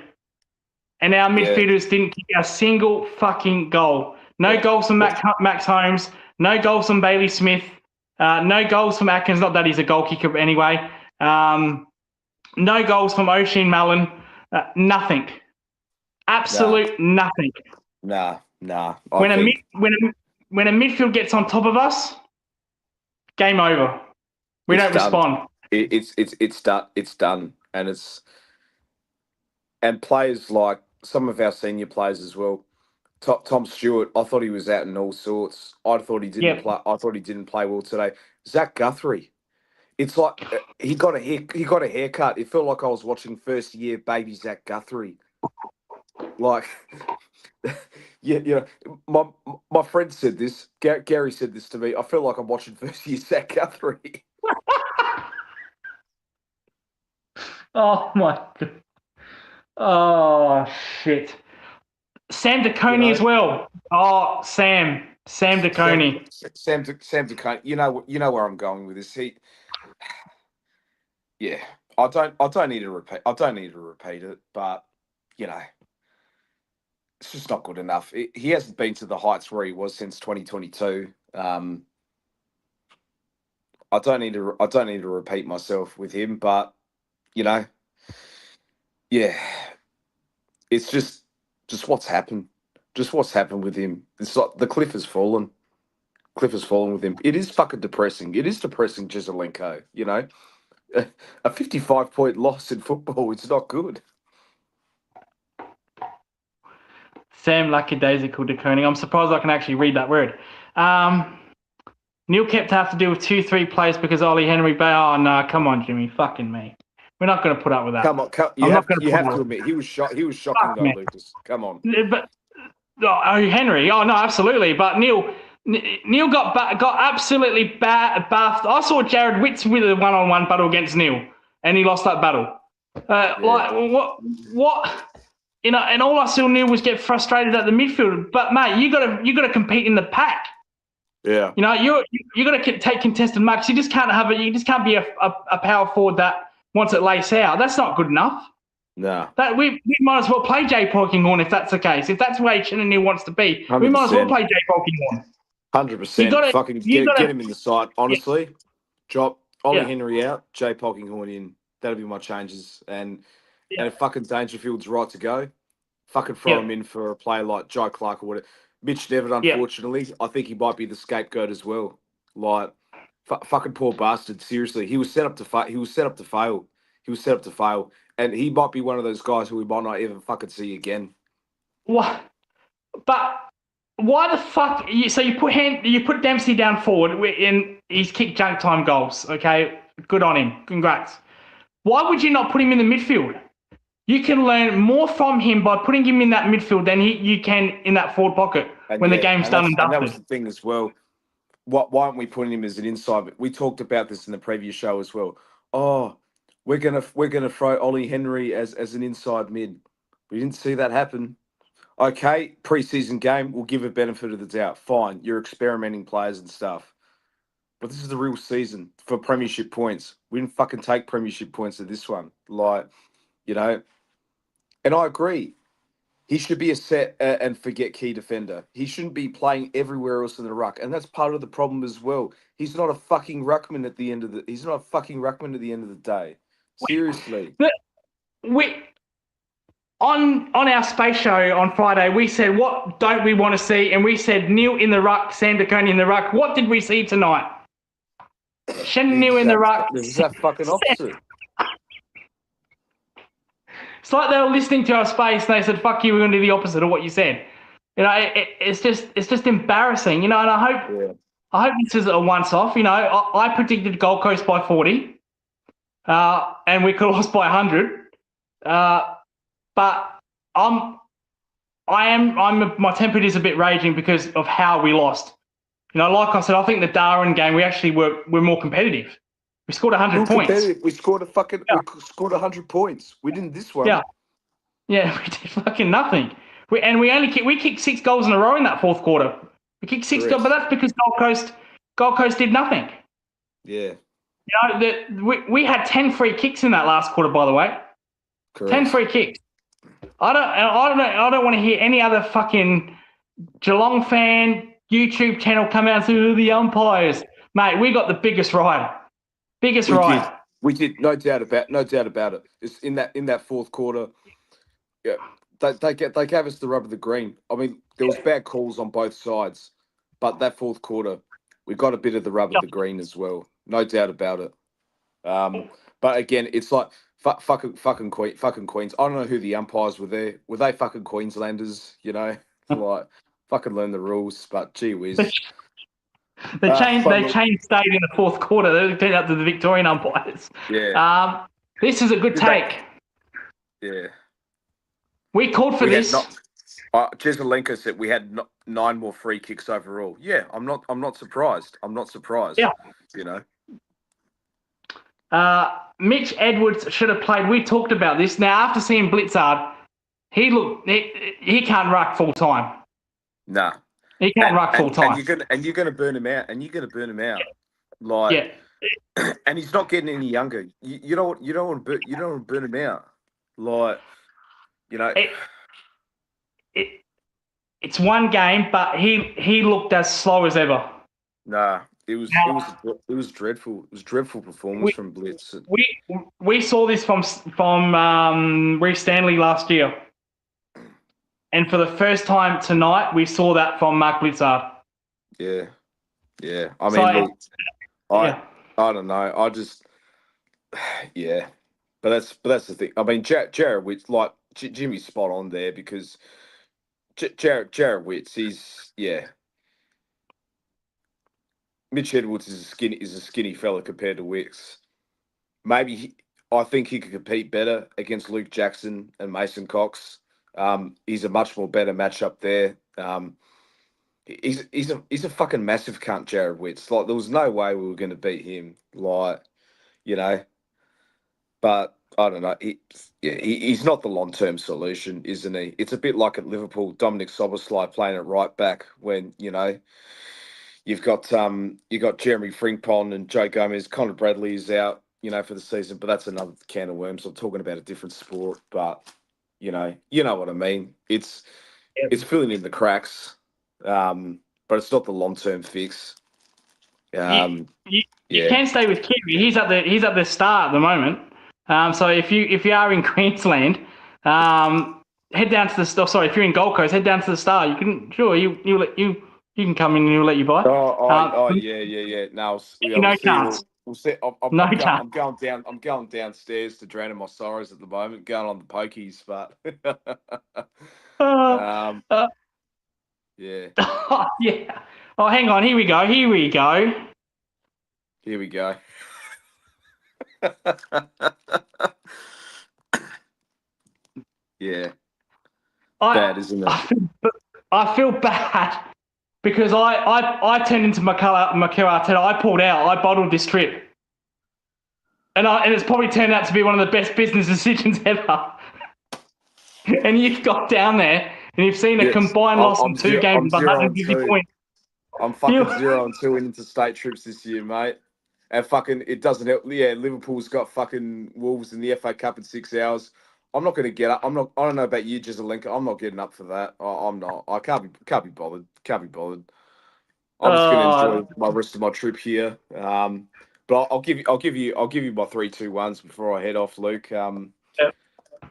And our midfielders didn't kick a single fucking goal. No goals from Max Holmes, no goals from Bailey Smith, no goals from Atkins, not that he's a goal kicker anyway. No goals from O'Sheen Mallon, nothing. Absolute nothing. Nah. When a midfield gets on top of us, game over. We don't respond. It's done, and players like some of our senior players as well. Tom Stewart, I thought he was out in all sorts. I thought he didn't play. I thought he didn't play well today. Zach Guthrie, it's like he got a haircut. It felt like I was watching first year baby Zach Guthrie. Like, my friend said this. Gary said this to me. I feel like I'm watching first year Zach Guthrie. Oh my God. Oh shit. Sam DeConey as well. Oh, Sam DeConey. Sam DeConey. You know where I'm going with this. Yeah. I don't need to repeat. I don't need to repeat it, but it's just not good enough. He hasn't been to the heights where he was since 2022. I don't need to repeat myself with him, but yeah, it's just what's happened. Just what's happened with him. It's like the cliff has fallen. Cliff has fallen with him. It is fucking depressing. It is depressing, Jezelenko. A 55-point loss in football. It's not good. Sam Lackadaisical DeConey. I'm surprised I can actually read that word. Neil kept to have to deal with 2-3 players because Ollie Henry. Oh no, come on, Jimmy. Fucking me. We're not going to put up with that. Come on, you have to admit he was shocking though, Lucas. Come on. But Henry. Oh no, absolutely. But Neil got absolutely baffed. I saw Jared Witts with a one-on-one battle against Neil, and he lost that battle. Like what? And all I saw Neil was get frustrated at the midfield. But mate, you got to compete in the pack. Yeah. You got to take contested marks. You just can't have it. You just can't be a power forward that wants it lace out. That's not good enough. No. That we might as well play Jay Polkinghorn if that's the case. If that's where Shannon Neal wants to be, 100%. We might as well play Jay Polkinghorn. 100%. Fucking get him in the side. Honestly, drop Ollie Henry out, Jay Polkinghorn in. That'll be my changes. And if fucking Dangerfield's right to go, fucking throw him in for a player like Joe Clark or whatever. Mitch Devitt, unfortunately, I think he might be the scapegoat as well. Like, fucking poor bastard. Seriously, he was set up to fail. He was set up to fail, and he might be one of those guys who we might not ever fucking see again. What? But why the fuck? So you put Dempsey down forward, and he's kicked junk time goals. Okay, good on him. Congrats. Why would you not put him in the midfield? You can learn more from him by putting him in that midfield than you can in that forward pocket when the game's done and dusted. And that was the thing as well. Why aren't we putting him as an inside? We talked about this in the previous show as well. Oh, we're gonna throw Ollie Henry as an inside mid. We didn't see that happen. Okay, preseason game, we'll give a benefit of the doubt. Fine, you're experimenting players and stuff. But this is the real season for premiership points. We didn't fucking take premiership points at this one. Like, you know, and I agree. He should be a set and forget key defender. He shouldn't be playing everywhere else in the ruck, and that's part of the problem as well. He's not a fucking ruckman at the end of the. He's not a fucking ruckman at the end of the day. Seriously. We on our space show on Friday, we said what don't we want to see, and we said Neil in the ruck, Sam Decone in the ruck. What did we see tonight? Shen Neil in the ruck. The exact fucking opposite. It's like they were listening to our space and they said, "Fuck you, we're going to do the opposite of what you said." You know, it's just embarrassing. You know, and I hope this is a once off. You know, I predicted Gold Coast by 40, and we could have lost by 100. But my temper is a bit raging because of how we lost. You know, like I said, I think the Darwin game we actually were more competitive. We scored 100 points. We scored we scored 100 points. We didn't this one. Yeah, we did fucking nothing. We kicked 6 goals in a row in that fourth quarter. We kicked 6 goals, but that's because Gold Coast did nothing. Yeah. You know, we had 10 free kicks in that last quarter, by the way. Correct. 10 free kicks. I don't want to hear any other fucking Geelong fan YouTube channel come out and say, "Oh, the umpires." Mate, we got the biggest ride. We did, no doubt about it. It's in that fourth quarter. Yeah, they gave us the rub of the green. I mean, there was bad calls on both sides, but that fourth quarter, we got a bit of the rub of the green as well. No doubt about it. But again, it's like fucking Queens. I don't know who the umpires were there. Were they fucking Queenslanders? You know, like fucking learn the rules. But gee whiz. They changed state in the fourth quarter. They turned out to the Victorian umpires. Yeah. This is a good take. Yeah. We called for this. Jezelenko said we had 9 more free kicks overall. Yeah, I'm not surprised. Yeah. You know. Mitch Edwards should have played. We talked about this. Now, after seeing Blitzard, he can't ruck full time. Nah. He can't ruck full time. And you're gonna burn him out. Like, and he's not getting any younger. You don't want to burn him out. Like, you know, it's one game, but he looked as slow as ever. Nah, it was dreadful. It was dreadful performance from Blitz. We saw this from Reece Stanley last year. And for the first time tonight, we saw that from Mark Blitzard. Yeah. I mean, I don't know. I just, yeah. But that's the thing. I mean, Jared Witts, like Jimmy's spot on there because Jared Witts, Mitch Edwards is a skinny fella compared to Wicks. Maybe I think he could compete better against Luke Jackson and Mason Cox. He's a much more better matchup there. He's a fucking massive cunt, Jared Witts. Like, there was no way we were going to beat him. Like, you know, but I don't know. He's not the long-term solution, isn't he? It's a bit like at Liverpool, Dominic Szoboszlai playing at right back when, you know, you've got Jeremy Frimpong and Joe Gomez. Connor Bradley is out, you know, for the season, but that's another can of worms. I'm talking about a different sport, but you know what I mean. It's filling in the cracks, but it's not the long-term fix. You can stay with Kiwi. He's at the start at the moment. So if you are in Queensland, head down to the store. Sorry, if you're in Gold Coast, head down to the Star. You can you can come in and we'll let you buy. Yeah. No, no chance. We'll see. I'm going downstairs to drown in my sorrows at the moment. Going on the pokies, but yeah. Yeah. Oh, hang on. Here we go. Yeah. Bad, isn't it? I feel bad because I turned into Mikel Arteta. I pulled out. I bottled this trip. And it's probably turned out to be one of the best business decisions ever. And you've got down there and you've seen a combined loss in 2 games of 150 points. I'm fucking 0-2 in interstate trips this year, mate. And fucking, it doesn't help. Yeah, Liverpool's got fucking Wolves in the FA Cup in 6 hours. I'm not going to get up. I'm not. I don't know about you, Jezelenko. I'm not getting up for that. I'm not. I can't be bothered. Can't be bothered. I'm just going to enjoy my rest of my trip here. But I'll give you my 3-2-1s before I head off, Luke. Yep.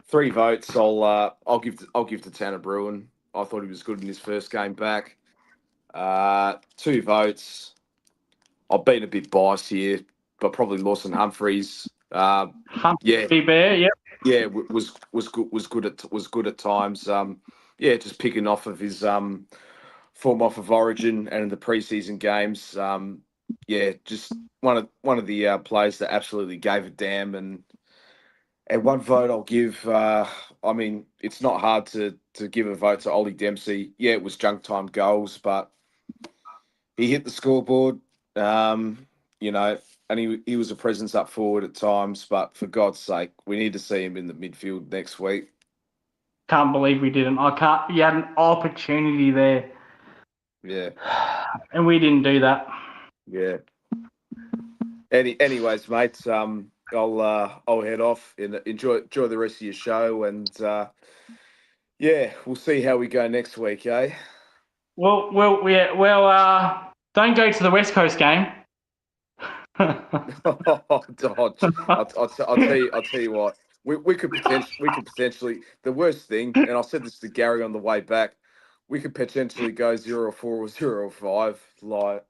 3 votes. I'll give to Tanner Bruin. I thought he was good in his first game back. 2 votes. I've been a bit biased here, but probably Lawson Humphreys. Humphrey Bear, yep. Yeah, was good at times. Yeah, just picking off of his form off of Origin and in the preseason games. Yeah, just one of the players that absolutely gave a damn. And 1 vote I'll give. I mean, it's not hard to give a vote to Ollie Dempsey. Yeah, it was junk time goals, but he hit the scoreboard. You know, and he was a presence up forward at times. But for God's sake, we need to see him in the midfield next week. Can't believe we didn't. You had an opportunity there. Yeah. And we didn't do that. Yeah. Anyways, mates, I'll head off and enjoy the rest of your show, and yeah, we'll see how we go next week, eh? Well, don't go to the West Coast game. Oh, Dodge. I'll tell you what. We could potentially the worst thing, and I said this to Gary on the way back. We could potentially go 0-4 or 0-5. Like,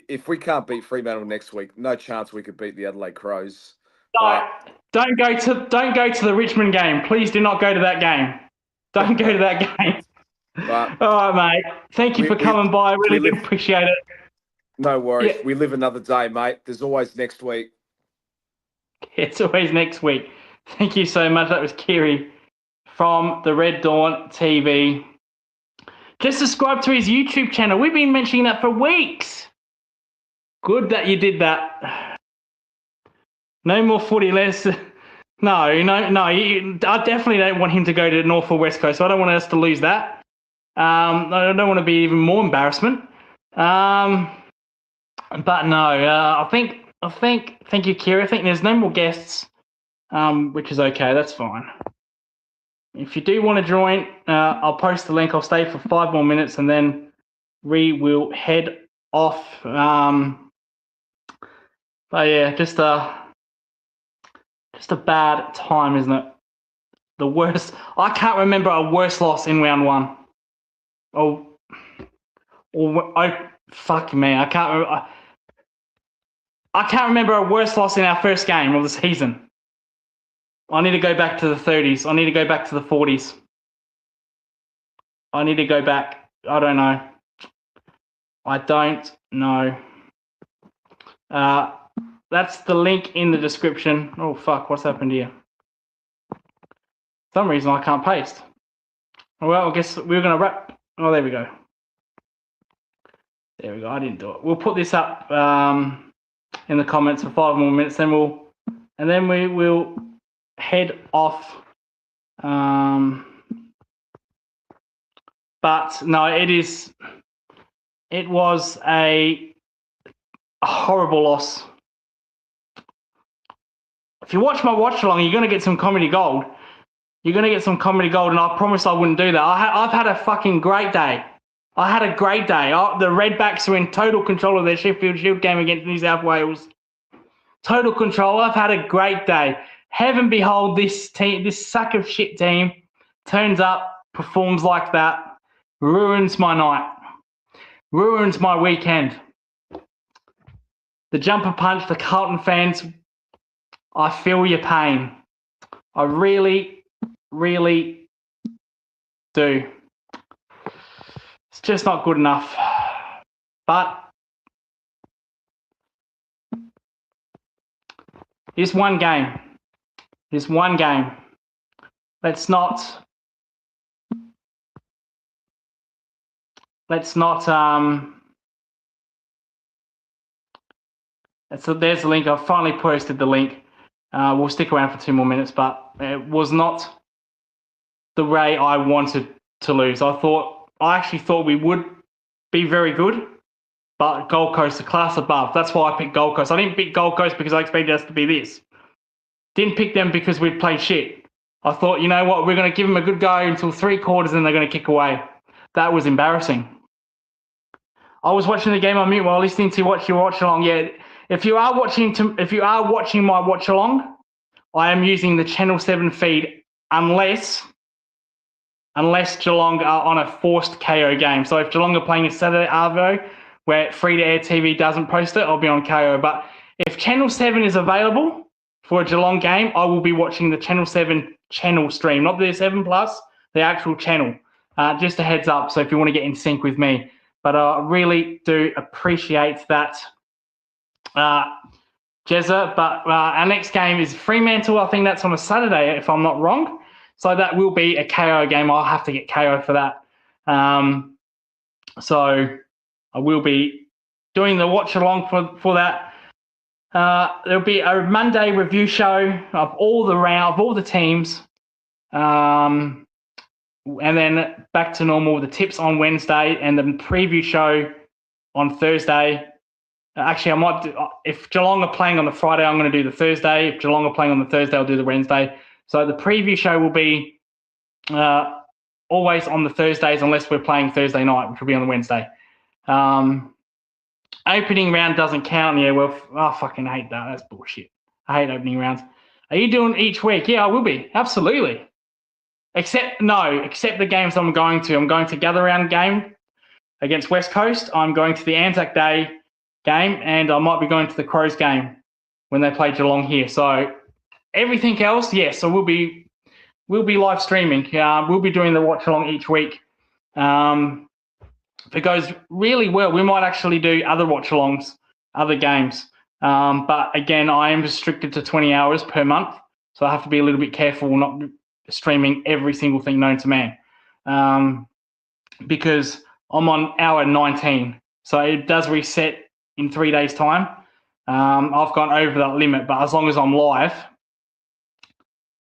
if we can't beat Fremantle next week, no chance we could beat the Adelaide Crows. No, don't go to the Richmond game. Please do not go to that game. Don't go to that game. But all right, mate. Thank you for coming by. I really do appreciate it. No worries. Yeah. We live another day, mate. There's always next week. It's always next week. Thank you so much. That was Kiri from the Red Dawn TV. Just subscribe to his YouTube channel. We've been mentioning that for weeks. Good that you did that. No more footy, less. No. I definitely don't want him to go to North or West Coast. So I don't want us to lose that. I don't want to be even more embarrassment. But no, I think. Thank you, Kira. I think there's no more guests, which is okay. That's fine. If you do want to join, I'll post the link. I'll stay for 5 more minutes, and then we will head off. But yeah, just a bad time, isn't it? The worst. I can't remember a worse loss in round 1. Oh, fuck me. I can't remember. I can't remember a worse loss in our first game of the season. I need to go back to the 30s. I need to go back to the 40s. I need to go back. I don't know. I don't know. That's the link in the description. Oh, fuck. What's happened here? For some reason, I can't paste. Well, I guess we're going to wrap. Oh, there we go. There we go. I didn't do it. We'll put this up in the comments for 5 more minutes. Then we will head off. But no, it was a horrible loss. If you watch my watch along, you're going to get some comedy gold. You're going to get some comedy gold, and I promised I wouldn't do that. I've had a fucking great day. I had a great day. The Redbacks are in total control of their Sheffield Shield game against New South Wales. Total control. I've had a great day. Heaven behold, this team, this sack of shit team, turns up, performs like that, ruins my night, ruins my weekend. The jumper punch, the Carlton fans, I feel your pain. I really, really do. It's just not good enough. But it's one game. It's one game. Let's not so there's the link. I've finally posted the link. We'll stick around for 2 more minutes, but it was not the way I wanted to lose. I actually thought we would be very good, but Gold Coast, a class above. That's why I picked Gold Coast. I didn't pick Gold Coast because I expected us to be this. Didn't pick them because we'd played shit. I thought, you know what, we're going to give them a good go until 3 quarters and they're going to kick away. That was embarrassing. I was watching the game on mute while listening to watch your watch along. Yeah, if you are watching my watch along, I am using the Channel 7 feed unless Geelong are on a forced KO game. So if Geelong are playing a Saturday Arvo where free-to-air TV doesn't post it, I'll be on KO. But if Channel 7 is available for a Geelong game, I will be watching the Channel 7 channel stream, not the 7 Plus, the actual channel. Just a heads up, so if you want to get in sync with me. But I really do appreciate that, Jezza. But our next game is Fremantle. I think that's on a Saturday, if I'm not wrong. So that will be a KO game. I'll have to get KO for that. So I will be doing the watch along for that. There'll be a Monday review show of all the teams. And then back to normal, the tips on Wednesday and the preview show on Thursday. Actually, I might do, if Geelong are playing on the Friday, I'm going to do the Thursday. If Geelong are playing on the Thursday, I'll do the Wednesday. So the preview show will be always on the Thursdays unless we're playing Thursday night, which will be on the Wednesday. Opening round doesn't count. Yeah, well, I fucking hate that. That's bullshit. I hate opening rounds. Are you doing each week? Yeah, I will be. Absolutely. Except the games I'm going to. I'm going to Gather Round game against West Coast. I'm going to the Anzac Day game, and I might be going to the Crows game when they play Geelong here. So everything else, yes, so we'll be live streaming. We'll be doing the watch along each week. If it goes really well, we might actually do other watch alongs, other games. But again, I am restricted to 20 hours per month, so I have to be a little bit careful not streaming every single thing known to man, because I'm on hour 19, so it does reset in 3 days' time. I've gone over that limit, but as long as I'm live,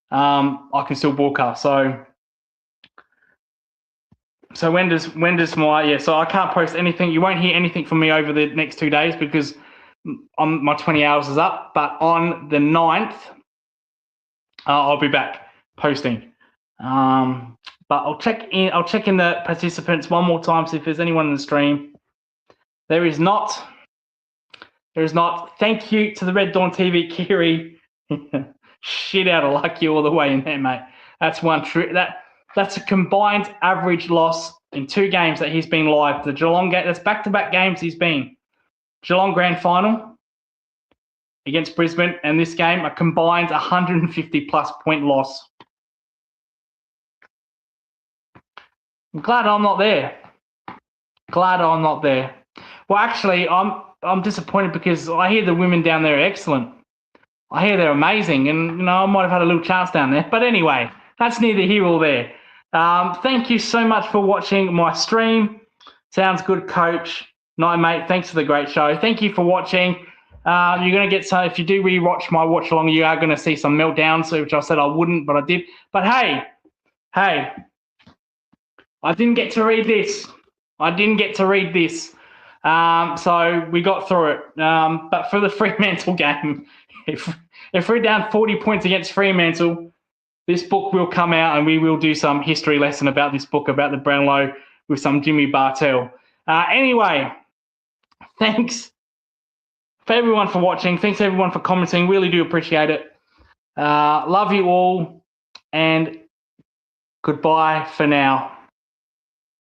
I can still broadcast. So when does my so I can't post anything. You won't hear anything from me over the next 2 days because my 20 hours is up. But on the 9th, I'll be back posting. But I'll check in the participants one more time, see if there's anyone in the stream. There is not. Thank you to the Red Dawn TV, Kiri. Shit out of luck you all the way in there, mate. That's one true. That's a combined average loss in 2 games that he's been live. The Geelong game, that's back-to-back games he's been. Geelong Grand Final against Brisbane, and this game, a combined 150-plus point loss. I'm glad I'm not there. Well, actually, I'm disappointed because I hear the women down there are excellent. I hear they're amazing, and I might have had a little chance down there. But anyway, that's neither here or there. Thank you so much for watching my stream. Sounds good, Coach. Night, mate. Thanks for the great show. Thank you for watching. You're going to get some, if you do rewatch my watch along, you are going to see some meltdowns, which I said I wouldn't, but I did. But hey, I didn't get to read this. So we got through it. But for the Fremantle game, if we're down 40 points against Fremantle, this book will come out and we will do some history lesson about this book, about the Brownlow with some Jimmy Bartell. Anyway, thanks for everyone for watching. Thanks everyone for commenting. Really do appreciate it. Love you all and goodbye for now.